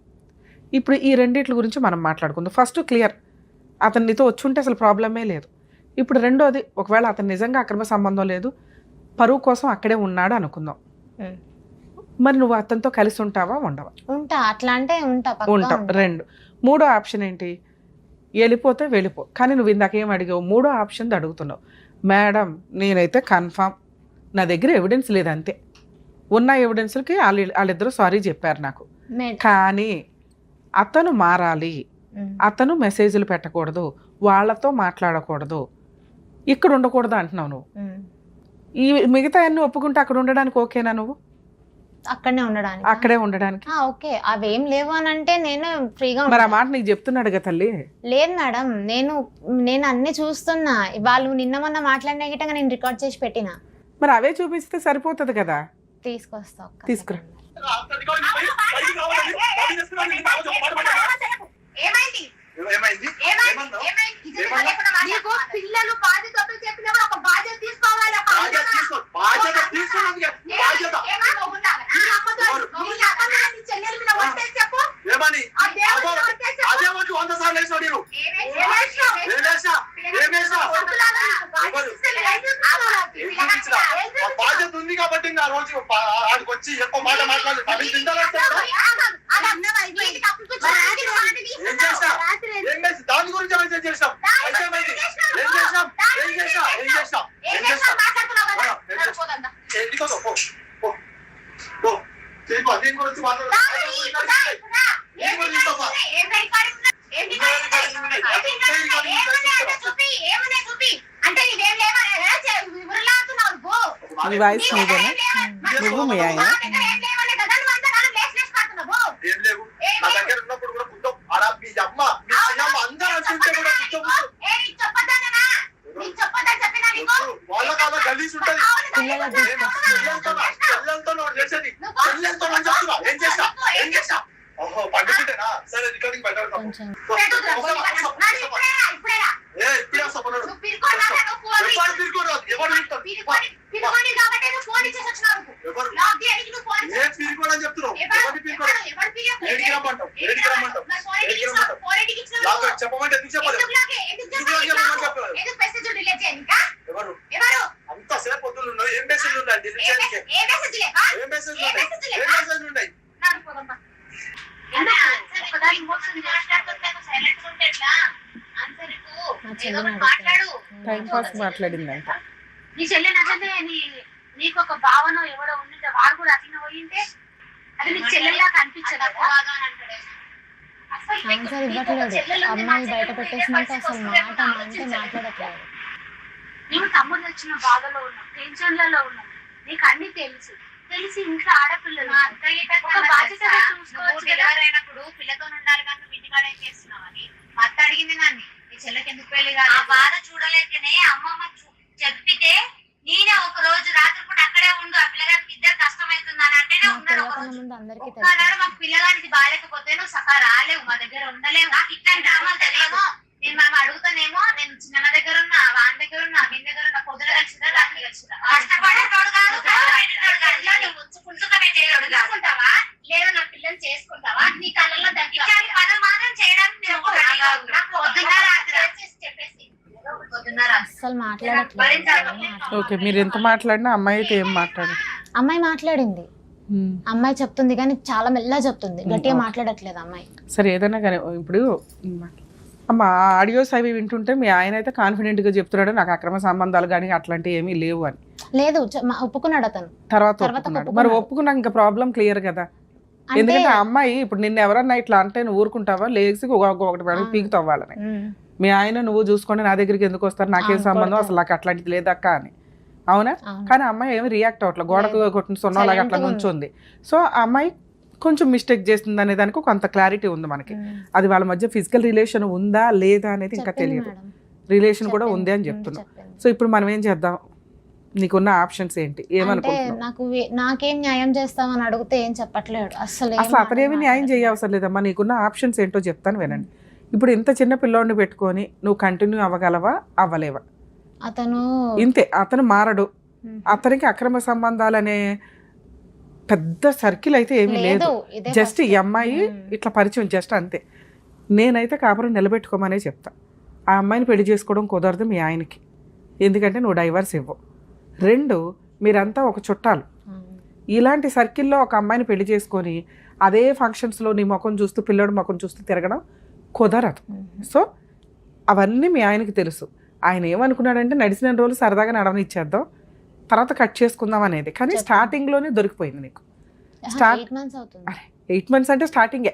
ఇప్పుడు ఈ రెండిట్ల గురించి మనం మాట్లాడుకుందాం. ఫస్ట్ క్లియర్, అతను నీతో వచ్చి ఉంటే అసలు ప్రాబ్లమే లేదు. ఇప్పుడు రెండోది, ఒకవేళ అతను నిజంగా అక్రమ సంబంధం లేదు, పరువు కోసం అక్కడే ఉన్నాడు అనుకుందాం, మరి నువ్వు అతనితో కలిసి ఉంటావా, ఉండవా? ఉంటా, అట్లా అంటే ఉంటావు. 2. 3వ ఆప్షన్ ఏంటి? వెళ్ళిపోతే వెళ్ళిపో. కానీ నువ్వు ఇందాక ఏం అడిగావు? 3వ ఆప్షన్ అడుగుతున్నావు. మేడం, నేనైతే కన్ఫామ్, నా దగ్గర ఎవిడెన్స్ లేదు, అంతే. ఉన్న ఎవిడెన్స్లకి వాళ్ళిద్దరూ సారీ చెప్పారు నాకు, కానీ అతను మారాలి, అతను మెసేజ్లు పెట్టకూడదు, వాళ్ళతో మాట్లాడకూడదు, ఇక్కడ ఉండకూడదు అంటున్నావు నువ్వు. ఈ మిగతా అన్నీ ఒప్పుకుంటే అక్కడ ఉండడానికి ఓకేనా నువ్వు? అక్కడనే ఉండడానికి అక్కడే ఉండడానికి. ఓకే, అవేం లేవు అని అంటే నేను ఫ్రీగా మరి ఆ మాట నీకు చెప్తున్నాడు కదా తల్లి. లేదు మేడం, నేను అన్ని చూస్తున్నా. వాళ్ళు నిన్న మొన్న మాట్లాడిన గిట్టంగా నేను రికార్డ్ చేసి పెట్టిన. మరి అవే చూపిస్తే సరిపోతుంది కదా. తీసుకొస్తా, తీసుకురా. పిల్లలు బాధ్యతలు చెప్పినప్పుడు ఒక బాధ్యత తీసుకోవాలి. చెప్పు బాధ్యత ఉంది కాబట్టి ఆ రోజు ఆడికి వచ్చి ఎక్కువ మాట మాట్లాడి దాని గురించి మెసేజ్ చేసాం. దీని గురించి ఈ వాయిస్ మీదేనా? నువ్వు మీ ఆయన ఏం లేవు నా దగ్గర ఉన్నప్పుడు కూడా కుటుంబం ఆడ మీ అమ్మ మీ అమ్మ అందరూ అంటుంటే కూడా కుటుంబం వాళ్ళ కాలం గలీజ్ ఉంటది. చెల్లెలతో చేసేది చెల్లెలతో చెప్తున్నా. ఏం చేస్తా ఓహో పండుకుంటేనా? సరే రికార్డింగ్ పెట్టాలి. ఇప్పుడే వస్తా పన్నాడు. ఎవరు ఏ పిరికోడు అని చెప్తున్నావు? ఎవరిని పిరికోడు? ఏడికి రమ్మంటావు? చెప్పమంటే ఎందుకు చెప్పాలి? ఎవరు అంత సేపు పొద్దులు ఉన్నాయి? ఏం మెసేజ్ ఉన్నాయి? ఏం మెసేజ్ ఉన్నాయి? టైం పాస్ మాట్లాడిందంట. నీ చెల్లె నచ్చదే నీకు ఒక భావన ఎవడో ఉండింటే వాడు కూడా అట్లా పోయింటే అది నీకు చెల్లెల్లా కనిపించదు. ఆన్సర్ ఇవ్వట్లేదు. అమ్మాయి బయట పెట్టేసినాక అసలు మాట అంటే మాట్లాడట్లేదు. మేము తమ్ముడు వచ్చిన బాధలో ఉన్నాం, టెన్షన్లలో ఉన్నాం. నీకు అన్ని తెలిసి ఇంట్లో ఆడపిల్లలు ఒక బాధ్యతగా చూసుకోవచ్చు. ఎవరైనప్పుడు పిల్లతో ఉండాలి కానీ నువ్వు ఇంటికాడ ఏం చేస్తున్నావు అని మా అత్త అడిగింది. కానీ నీ చెల్లెకి ఎందుకు పెళ్లి కాదు? ఆ బాధ చూడలేకనే అమ్మమ్మ చెప్పితే నేనే ఒక రోజు రాత్రిపూట అక్కడే ఉండు, ఆ పిల్లగానికి ఇద్దరు కష్టమవుతుందని అంటేనే ఉన్నాడు. ఒక్కనాడు మాకు పిల్లగానికి బాగాలేకపోతే నువ్వు సకా రాలేవు, మా దగ్గర ఉండలేవు. నాకు ఇట్లాంటి డ్రామాలు తెలియమో. నేను మనం అడుగుతానేమో, నేను చిన్న దగ్గర ఉన్నా, వాని దగ్గర ఉన్నా, మీ దగ్గర ఉన్న పొద్దున కలిసిదా రాత్రి కలిసిదా కష్టపడేటోడు కాదు, చేసుకుంటావా లేదా నా పిల్లలు చేసుకుంటావా? నీ కళ్ళల్లో దగ్గర పనులు మాత్రం చేయడానికి పొద్దున్న రాత్రి చెప్పేసి అస్సలు మాట్లాడట్లేదు. ఓకే, మీరు ఎంత మాట్లాడినా అమ్మాయి అయితే ఏం మాట్లాడదు. అమ్మాయి మాట్లాడింది, అమ్మాయి చెప్తుంది కానీ చాలా మెల్లగా చెప్తుంది, గట్టిగా మాట్లాడట్లేదు అమ్మాయి. సరే ఏదైనా కానీ ఇప్పుడు అమ్మ ఆడియోస్ అవి వింటుంటే మీ ఆయన అయితే కాన్ఫిడెంట్ గా చెప్తున్నాడు నాకు అక్రమ సంబంధాలు కానీ అట్లాంటివి ఏమీ లేవు అని. లేదు, ఒప్పుకున్నాడు అతను. తర్వాత ఒప్పుకున్నాడు. మరి ఒప్పుకున్నాక ఇంకా ప్రాబ్లం క్లియర్ కదా. ఎందుకంటే ఆ అమ్మాయి ఇప్పుడు నిన్ను ఎవరన్నా ఇట్లా అంటే నువ్వు ఊరుకుంటావా? లేచి ఒకటి పీకుతావు వాళ్ళని. మీ ఆయన నువ్వు చూసుకోండి నా దగ్గరికి ఎందుకు వస్తారు, నాకేం సంబంధం, అసలు నాకు అట్లాంటిది లేదక్క అని. అవునా? కానీ అమ్మాయి ఏమి రియాక్ట్ అవ్వట్లేదు, గోడకు కొట్టిన సొన్నలాగా అట్లా నుంచుంది. సో ఆ అమ్మాయి కొంచెం మిస్టేక్ చేస్తుంది అనే దానికి కొంత క్లారిటీ ఉంది మనకి. అది వాళ్ళ మధ్య ఫిజికల్ రిలేషన్ ఉందా లేదా అనేది ఇంకా తెలియదు. రిలేషన్ కూడా ఉంది అని చెప్తున్నాం. సో ఇప్పుడు మనం ఏం చేద్దాం? నీకున్న ఆప్షన్స్ ఏంటి? ఏమనుకుంటున్నావు? నాకేం న్యాయం చేస్తామని అడిగితే ఏం చెప్పట్లేడు అసలు. అతనేమి న్యాయం చేయవసరం లేదమ్మా. నీకున్న ఆప్షన్స్ ఏంటో చెప్తాను వినండి. ఇప్పుడు ఇంత చిన్న పిల్లోడిని పెట్టుకొని నువ్వు కంటిన్యూ అవ్వగలవా, అవ్వలేవా? అతను మారడు. అతనికి అక్రమ సంబంధాలనే పెద్ద సర్కిల్ అయితే ఏమీ లేదు. జస్ట్ ఈ అమ్మాయి ఇట్లా పరిచయం జస్ట్ అంతే. నేనైతే కాపురం నిలబెట్టుకోమనే చెప్తా. ఆ అమ్మాయిని పెళ్లి చేసుకోవడం కుదరదు మీ ఆయనకి, ఎందుకంటే నువ్వు డైవర్స్ ఇవ్వవు. 2, మీరంతా ఒక చుట్టాలు. ఇలాంటి సర్కిల్లో ఒక అమ్మాయిని పెళ్లి చేసుకొని అదే ఫంక్షన్స్లో నీ ముఖం చూస్తూ పిల్లోడి ముఖం చూస్తూ తిరగడం కుదరదు. సో అవన్నీ మీ ఆయనకి తెలుసు. ఆయన ఏమనుకున్నాడంటే నడిచిన రోజులు సరదాగా నడవనిచ్చేద్దాం, తర్వాత కట్ చేసుకుందాం అనేది. కానీ స్టార్టింగ్లోనే దొరికిపోయింది నీకు. 8 months అంటే స్టార్టింగే.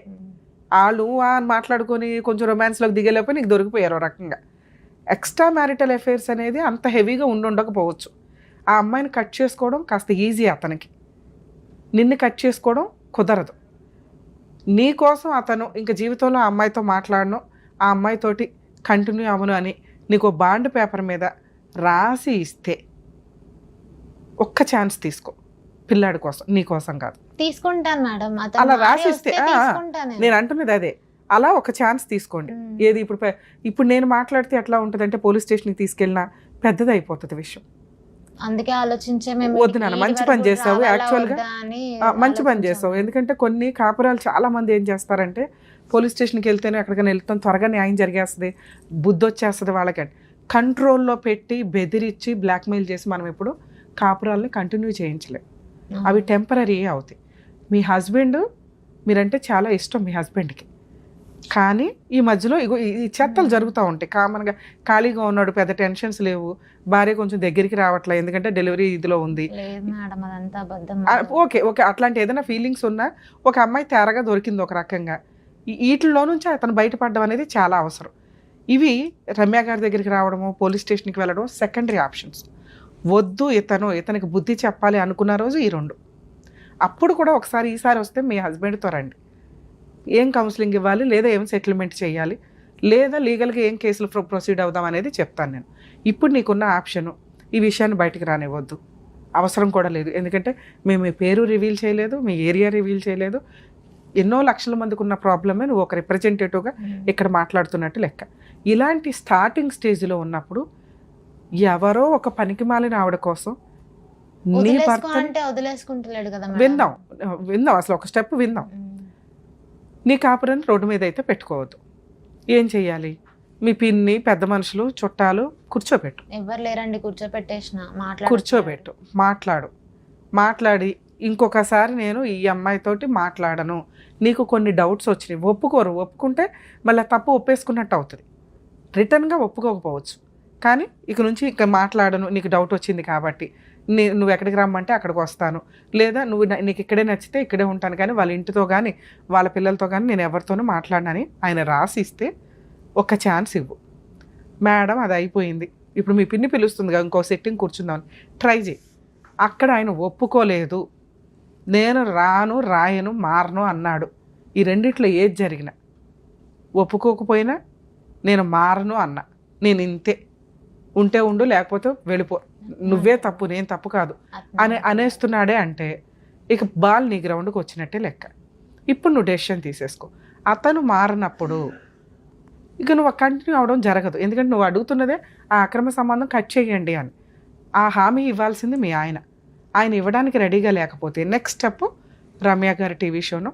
వాళ్ళు అని మాట్లాడుకొని కొంచెం రొమాన్స్లోకి దిగేలోపు నీకు దొరికిపోయారు ఓ రకంగా. ఎక్స్ట్రా మ్యారిటల్ అఫైర్స్ అనేది అంత హెవీగా ఉండకపోవచ్చు. ఆ అమ్మాయిని కట్ చేసుకోవడం కాస్త ఈజీ అతనికి. నిన్ను కట్ చేసుకోవడం కుదరదు. నీ కోసం అతను ఇంక జీవితంలో ఆ అమ్మాయితో మాట్లాడను, ఆ అమ్మాయితోటి కంటిన్యూ అవ్వను అని నీకు బాండ్ పేపర్ మీద రాసి ఇస్తే ఒక్క ఛాన్స్ తీసుకో, పిల్లాడి కోసం, నీ కోసం కాదు. తీసుకుంటాను మేడం, అలా రాసి ఇస్తే తీసుకుంటాను. నేను అంటున్నది అదే, అలా ఒక ఛాన్స్ తీసుకోండి. ఏది ఇప్పుడు నేను మాట్లాడితే ఎట్లా ఉంటుందంటే పోలీస్ స్టేషన్కి తీసుకెళ్ళినా పెద్దది అయిపోతుంది విషయం. అందుకే ఆలోచించే వద్దు నాన్న, మంచి పని చేసావు. యాక్చువల్గా మంచి పని చేసావు. ఎందుకంటే కొన్ని కాపురాలు చాలా మంది ఏం చేస్తారంటే పోలీస్ స్టేషన్కి వెళ్తేనే ఎక్కడికైనా వెళ్తాం, త్వరగా న్యాయం జరిగేస్తుంది, బుద్ధి వచ్చేస్తుంది వాళ్ళకి. కంట్రోల్లో పెట్టి బెదిరించి బ్లాక్మెయిల్ చేసి మనం ఇప్పుడు కాపురాలని కంటిన్యూ చేయించలేం. అవి టెంపరీ అవుతాయి. మీ హస్బెండ్, మీరంటే చాలా ఇష్టం మీ హస్బెండ్కి, కానీ ఈ మధ్యలో ఇగో ఈ చెత్తలు జరుగుతూ ఉంటాయి. కామన్గా ఖాళీగా ఉన్నాడు, పెద్ద టెన్షన్స్ లేవు, భార్య కొంచెం దగ్గరికి రావట్లే ఎందుకంటే డెలివరీ ఇదిలో ఉంది. ఓకే ఓకే, అట్లాంటి ఏదైనా ఫీలింగ్స్ ఉన్నా ఒక అమ్మాయి తేరగా దొరికింది ఒక రకంగా, వీటిలో నుంచి అతను బయటపడడం అనేది చాలా అవసరం. ఇవి రమ్య గారి దగ్గరికి రావడము, పోలీస్ స్టేషన్కి వెళ్ళడం సెకండరీ ఆప్షన్స్. వద్దు, ఇతనికి బుద్ధి చెప్పాలి అనుకున్న రోజు ఈ రెండు. అప్పుడు కూడా ఒకసారి ఈసారి వస్తే మీ హస్బెండ్తో రండి, ఏం కౌన్సిలింగ్ ఇవ్వాలి, లేదా ఏం సెటిల్మెంట్ చేయాలి, లేదా లీగల్గా ఏం కేసులు ప్రొసీడ్ అవుదాం అనేది చెప్తాను నేను. ఇప్పుడు నీకున్న ఆప్షను ఈ విషయాన్ని బయటికి రానివ్వద్దు, అవసరం కూడా లేదు. ఎందుకంటే మేము మీ పేరు రివీల్ చేయలేదు, మీ ఏరియా రివీల్ చేయలేదు. ఎన్నో లక్షల మందికి ఉన్న ప్రాబ్లమే నువ్వు ఒక రిప్రజెంటేటివ్గా ఇక్కడ మాట్లాడుతున్నట్టు లెక్క. ఇలాంటి స్టార్టింగ్ స్టేజ్లో ఉన్నప్పుడు ఎవరో ఒక పనికిమాలిన ఆవిడ కోసం నీ భర్త విందాం అసలు ఒక స్టెప్ విందాం. నీ కాపురాన్ని రోడ్డు మీద అయితే పెట్టుకోవద్దు. ఏం చెయ్యాలి, మీ పిన్ని, పెద్ద మనుషులు, చుట్టాలు కూర్చోబెట్టు. ఎవరు లేరండి, కూర్చోబెట్టు, మాట్లాడి ఇంకొకసారి నేను ఈ అమ్మాయితోటి మాట్లాడను, నీకు కొన్ని డౌట్స్ వచ్చినాయి, ఒప్పుకుంటే మళ్ళీ తప్పు ఒప్పేసుకున్నట్టు అవుతుంది. రిటర్న్గా ఒప్పుకోకపోవచ్చు, కానీ ఇక నుంచి ఇక మాట్లాడను, నీకు డౌట్ వచ్చింది కాబట్టి నువ్వు ఎక్కడికి రమ్మంటే అక్కడికి వస్తాను, లేదా నీకు ఇక్కడే నచ్చితే ఇక్కడే ఉంటాను, కానీ వాళ్ళ ఇంటితో కానీ వాళ్ళ పిల్లలతో కానీ నేను ఎవరితోనూ మాట్లాడనని ఆయన రాసిస్తే ఒక ఛాన్స్ ఇవ్వు. మేడం అది అయిపోయింది, ఇప్పుడు మీ పిన్ని పిలుస్తుంది కదా, ఇంకో సెట్టింగ్ కూర్చుందామని ట్రై చేయి. అక్కడ ఆయన ఒప్పుకోలేదు, నేను రాయను మారను అన్నాడు. ఈ రెండిట్లో ఏది జరిగినా, ఒప్పుకోకపోయినా నేను మారను అన్నా, నేను ఇంతే, ఉంటే ఉండు లేకపోతే వెళ్ళిపో, నువ్వే తప్పు నేను తప్పు కాదు అనేస్తున్నాడే అంటే ఇక బాల్ నీ గ్రౌండ్కి వచ్చినట్టే లెక్క. ఇప్పుడు నువ్వు డెసిషన్ తీసేసుకో. అతను మారినప్పుడు ఇక నువ్వు కంటిన్యూ అవడం జరగదు. ఎందుకంటే నువ్వు అడుగుతున్నదే ఆ అక్రమ సంబంధం కట్ చేయండి అని. ఆ హామీ ఇవ్వాల్సింది మీ ఆయన ఇవ్వడానికి రెడీగా లేకపోతే నెక్స్ట్ స్టెప్ రమ్య గారి టీవీ షోను,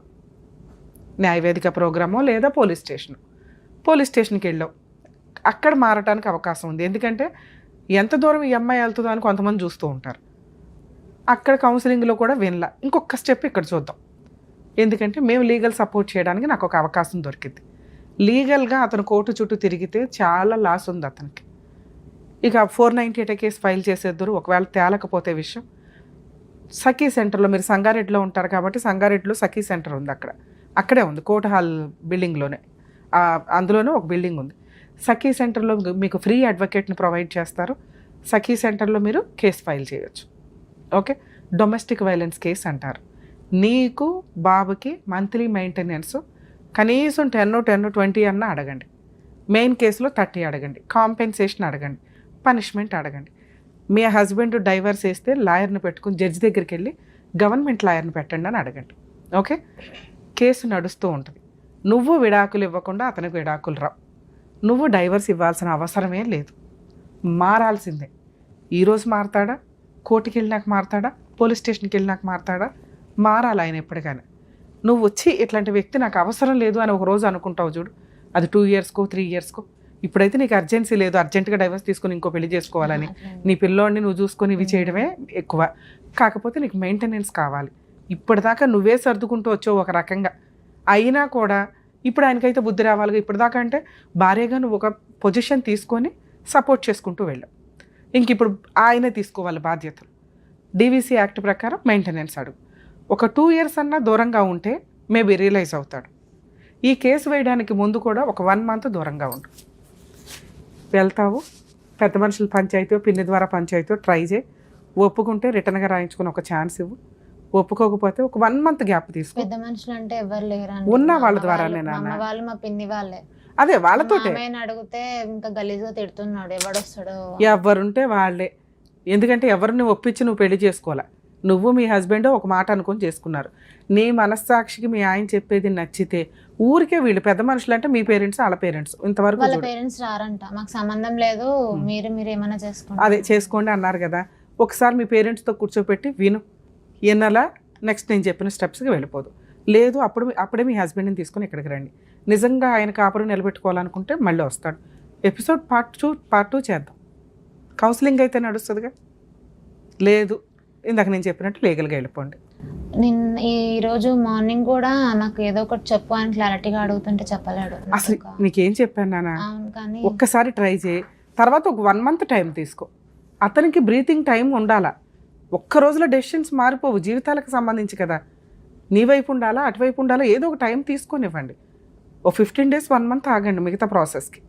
న్యాయవేదిక ప్రోగ్రామో, లేదా పోలీస్ స్టేషన్కి వెళ్ళావు, అక్కడ మారటానికి అవకాశం ఉంది. ఎందుకంటే ఎంత దూరం ఈ అమ్మాయి వెళ్తుందో అని కొంతమంది చూస్తూ ఉంటారు. అక్కడ కౌన్సిలింగ్లో కూడా వినలా, ఇంకొక స్టెప్ ఇక్కడ చూద్దాం. ఎందుకంటే మేము లీగల్ సపోర్ట్ చేయడానికి నాకు ఒక అవకాశం దొరికింది. లీగల్గా అతను కోర్టు చుట్టూ తిరిగితే చాలా లాస్ ఉంది అతనికి. ఇక 498 కేసు ఫైల్ చేసేద్దరు, ఒకవేళ తేలకపోతే విషయం సఖీ సెంటర్లో, మీరు సంగారెడ్డిలో ఉంటారు కాబట్టి సంగారెడ్డిలో సఖీ సెంటర్ ఉంది, అక్కడే ఉంది, కోర్టు హాల్ బిల్డింగ్లోనే, అందులోనే ఒక బిల్డింగ్ ఉంది. సఖీ సెంటర్లో మీకు ఫ్రీ అడ్వకేట్ని ప్రొవైడ్ చేస్తారు. సఖీ సెంటర్లో మీరు కేసు ఫైల్ చేయొచ్చు. ఓకే, డొమెస్టిక్ వైలెన్స్ కేసు అంటారు. నీకు బాబుకి మంత్లీ మెయింటెనెన్స్ కనీసం 10-20 అన్నా అడగండి. మెయిన్ కేసులో 30 అడగండి. కాంపెన్సేషన్ అడగండి, పనిష్మెంట్ అడగండి. మీ హస్బెండ్ డైవర్స్ వేస్తే లాయర్ని పెట్టుకుని జడ్జి దగ్గరికి వెళ్ళి గవర్నమెంట్ లాయర్ని పెట్టండి అని అడగండి. ఓకే, కేసు నడుస్తూ ఉంటుంది. నువ్వు విడాకులు ఇవ్వకుండా అతనికి విడాకులు రావు. నువ్వు డైవర్స్ ఇవ్వాల్సిన అవసరమే లేదు, మారాల్సిందే. ఈరోజు మారతాడా, కోర్టుకి వెళ్ళినాక మారతాడా, పోలీస్ స్టేషన్కి వెళ్ళినాక మారతాడా, మారాలి ఆయన ఎప్పటికైనా. నువ్వు వచ్చి ఇట్లాంటి వ్యక్తి నాకు అవసరం లేదు అని ఒక రోజు అనుకుంటావు చూడు, అది 2 ఇయర్స్కో 3 ఇయర్స్కో. ఇప్పుడైతే నీకు అర్జెన్సీ లేదు, అర్జెంటుగా డైవర్స్ తీసుకొని ఇంకో పెళ్లి చేసుకోవాలని, నీ పిల్లోడిని నువ్వు చూసుకొని ఇవి చేయడమే ఎక్కువ. కాకపోతే నీకు మెయింటెనెన్స్ కావాలి. ఇప్పటిదాకా నువ్వే సర్దుకుంటూ వచ్చావు ఒక రకంగా, అయినా కూడా ఇప్పుడు ఆయనకైతే బుద్ధి రావాలిగా. ఇప్పటిదాకా అంటే భార్యగా నువ్వు ఒక పొజిషన్ తీసుకొని సపోర్ట్ చేసుకుంటూ వెళ్ళావు, ఇంక ఇప్పుడు ఆయనే తీసుకోవాలి బాధ్యతలు. DVC యాక్ట్ ప్రకారం మెయింటెనెన్స్ అడుగు. ఒక 2 ఇయర్స్ అన్నా దూరంగా ఉంటే మేబీ రియలైజ్ అవుతాడు. ఈ కేసు వేయడానికి ముందు కూడా ఒక 1 మంత్ దూరంగా ఉండు. వెళ్తావు, పెద్ద మనుషుల పంచాయతీ, పిన్ని ద్వారా పంచాయతీ ట్రై చేయి. ఒప్పుకుంటే రిటర్న్గా రాయించుకుని ఒక ఛాన్స్ ఇవ్వు. ఒప్పుకోకపోతే ఒక 1 month గ్యాప్ తీసుకో. పెద్ద మనుషులు అంటే ఎవరు లేరు ఉన్న వాళ్ళ ద్వారానే నాన్న. మా వాళ్ళు మా పిన్ని వాళ్ళే. అదే వాళ్ళతోటే మామయ్యని అడిగితే ఇంకా గలీజ్గా తిడుతున్నాడు, ఎవడొస్తాడో. ఎవరుంటే వాళ్ళే. ఎందుకంటే ఎవరిని ఒప్పించి నువ్వు పెళ్లి చేసుకోవాలా, నువ్వు మీ హస్బెండ్ ఒక మాట అనుకొని చేసుకున్నారు. నీ మనస్సాక్షికి మీ ఆయన చెప్పేది నచ్చితే ఊరికే వీళ్ళు పెద్ద మనుషులు అంటే మీ పేరెంట్స్ వాళ్ళ పేరెంట్స్ ఇంతవరకు వాళ్ళ పేరెంట్స్ రారంట, మాకు సంబంధం లేదు, మీరు ఏమైనా చేసుకోండి. అదే చేసుకోండి అన్నారు కదా. ఒకసారి మీ పేరెంట్స్తో కూర్చోపెట్టి విను, ఎన్నలా నెక్స్ట్ నేను చెప్పిన స్టెప్స్కి వెళ్ళిపోదు. లేదు అప్పుడే మీ హస్బెండ్ని తీసుకొని ఇక్కడికి రండి. నిజంగా ఆయన కాపురం నిలబెట్టుకోవాలనుకుంటే మళ్ళీ వస్తాడు. ఎపిసోడ్ పార్ట్ 2 చేద్దాం. కౌన్సిలింగ్ అయితే నడుస్తుందిగా. లేదు ఇందాక నేను చెప్పినట్టు లీగల్గా వెళ్ళిపోండి. నేను ఈరోజు మార్నింగ్ కూడా నాకు ఏదో ఒకటి చెప్పు అని క్లారిటీగా అడుగుతుంటే చెప్పలేడు. అసలు నీకేం చెప్పాను నాన్న, అవును కానీ ఒక్కసారి ట్రై చేయి, తర్వాత ఒక 1 month టైం తీసుకో. అతనికి బ్రీతింగ్ టైం ఉండాలా. ఒక్క రోజులో డెసిషన్స్ మారిపోవు, జీవితాలకు సంబంధించి కదా. నీ వైపు ఉండాలా అటువైపు ఉండాలా, ఏదో ఒక టైం తీసుకొనివ్వండి. ఓ 15 days 1 month ఆగండి మిగతా ప్రాసెస్కి.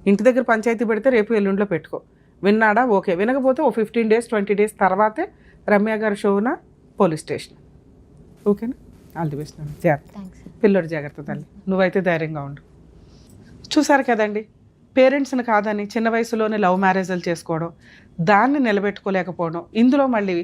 ఇంటి దగ్గర పంచాయతీ పెడితే రేపు ఎల్లుండిలో పెట్టుకో. విన్నాడా ఓకే, వినకపోతే ఓ 15 days 20 days తర్వాతే రమ్య గారి షోన పోలీస్ స్టేషన్. ఓకేనా? All the best. జాగ్రత్త, థ్యాంక్స్. పిల్లడు జాగ్రత్త తల్లి, నువ్వైతే ధైర్యంగా ఉండు. చూసారు కదండి, పేరెంట్స్ని కాదని చిన్న వయసులోనే లవ్ మ్యారేజ్లు చేసుకోవడం, దాన్ని నిలబెట్టుకోలేకపోవడం, ఇందులో మళ్ళీ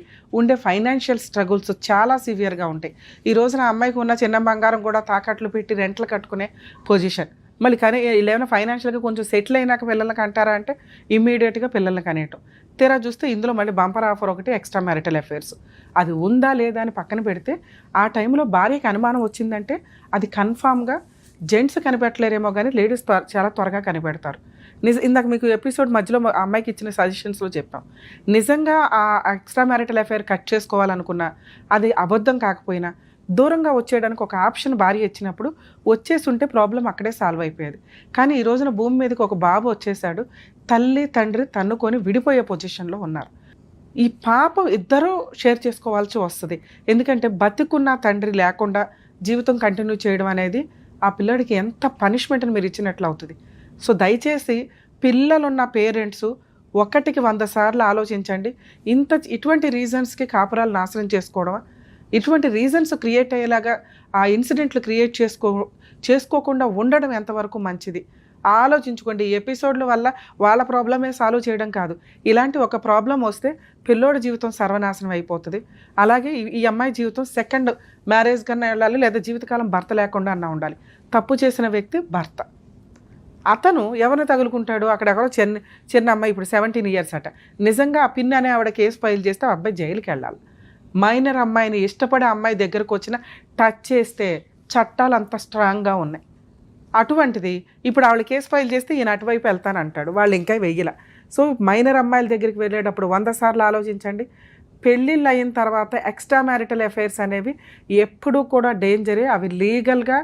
ఉండే ఫైనాన్షియల్ స్ట్రగుల్స్ చాలా సివియర్గా ఉంటాయి. ఈ రోజున అమ్మాయికి ఉన్న చిన్న బంగారం కూడా తాకట్లు పెట్టి రెంట్లు కట్టుకునే పొజిషన్. మళ్ళీ కానీ ఏమైనా ఫైనాన్షియల్గా కొంచెం సెటిల్ అయినాక పిల్లలకి అంటారా అంటే ఇమ్మీడియట్గా పిల్లల్ని కనేయటం. తీరా చూస్తే ఇందులో మళ్ళీ బంపర్ ఆఫర్ ఒకటి ఎక్స్ట్రా మ్యారిటల్ అఫైర్స్. అది ఉందా లేదా అని పక్కన పెడితే ఆ టైంలో భార్యకి అనుమానం వచ్చిందంటే అది కన్ఫామ్గా జెంట్స్ కనిపెట్టలేరేమో కానీ లేడీస్ చాలా త్వరగా కనిపెడతారు. ఇందాక మీకు ఎపిసోడ్ మధ్యలో అమ్మాయికి ఇచ్చిన సజెషన్స్లో చెప్పాం. నిజంగా ఆ ఎక్స్ట్రా మ్యారిటల్ అఫైర్ కట్ చేసుకోవాలనుకున్నా అది అబద్ధం కాకపోయినా దూరంగా వచ్చేయడానికి ఒక ఆప్షన్ భార్య ఇచ్చినప్పుడు వచ్చేసి ఉంటే ప్రాబ్లం అక్కడే సాల్వ్ అయిపోయేది. కానీ ఈ రోజున భూమి మీదకి ఒక బాబు వచ్చేసాడు, తల్లి తండ్రి తన్నుకొని విడిపోయే పొజిషన్లో ఉన్నారు. ఈ పాప ఇద్దరూ షేర్ చేసుకోవాల్సి వస్తుంది. ఎందుకంటే బతికున్న తండ్రి లేకుండా జీవితం కంటిన్యూ చేయడం అనేది ఆ పిల్లడికి ఎంత పనిష్మెంట్ని మీరు ఇచ్చినట్లు అవుతుంది. సో దయచేసి పిల్లలున్న పేరెంట్స్ 1కి 100 సార్లు ఆలోచించండి. ఇటువంటి రీజన్స్కి కాపురాలు నాశనం చేసుకోవడమా, ఇటువంటి రీజన్స్ క్రియేట్ అయ్యేలాగా ఆ ఇన్సిడెంట్లు క్రియేట్ చేసుకోకుండా ఉండడం ఎంతవరకు మంచిది ఆలోచించుకోండి. ఈ ఎపిసోడ్ల వల్ల వాళ్ళ ప్రాబ్లమే సాల్వ్ చేయడం కాదు, ఇలాంటి ఒక ప్రాబ్లం వస్తే పిల్లోడి జీవితం సర్వనాశనం అయిపోతుంది. అలాగే ఈ అమ్మాయి జీవితం సెకండ్ మ్యారేజ్ కన్నా వెళ్ళాలి, లేదా జీవితకాలం భర్త లేకుండా అన్నా ఉండాలి. తప్పు చేసిన వ్యక్తి భర్త. అతను ఎవరిని తగులుకుంటాడు, అక్కడెక్కడో చిన్న అమ్మాయి ఇప్పుడు 17 years అట. నిజంగా ఆ పిన్ అనే ఆవిడ కేసు ఫైల్ చేస్తే ఆ అబ్బాయి జైలుకి వెళ్ళాలి. మైనర్ అమ్మాయిని ఇష్టపడే అమ్మాయి దగ్గరకు వచ్చిన టచ్ చేస్తే చట్టాలు అంత స్ట్రాంగ్గా ఉన్నాయి. అటువంటిది ఇప్పుడు ఆవిడ కేసు ఫైల్ చేస్తే ఈయన అటువైపు వెళ్తానంటాడు, వాళ్ళు ఇంకా వెయ్యల. సో మైనర్ అమ్మాయిల దగ్గరికి వెళ్ళేటప్పుడు 100 సార్లు ఆలోచించండి. పెళ్ళిళ్ళు అయిన తర్వాత ఎక్స్ట్రా మ్యారిటల్ అఫైర్స్ అనేవి ఎప్పుడూ కూడా డేంజరే. అవి లీగల్గా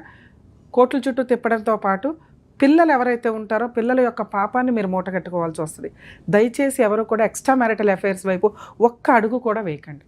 కోర్టుల చుట్టూ తిప్పడంతో పాటు పిల్లలు ఎవరైతే ఉంటారో పిల్లల యొక్క పాపాన్ని మీరు మూటగట్టుకోవాల్సి వస్తుంది. దయచేసి ఎవరు కూడా ఎక్స్ట్రా మ్యారిటల్ అఫైర్స్ వైపు ఒక్క అడుగు కూడా వేయకండి.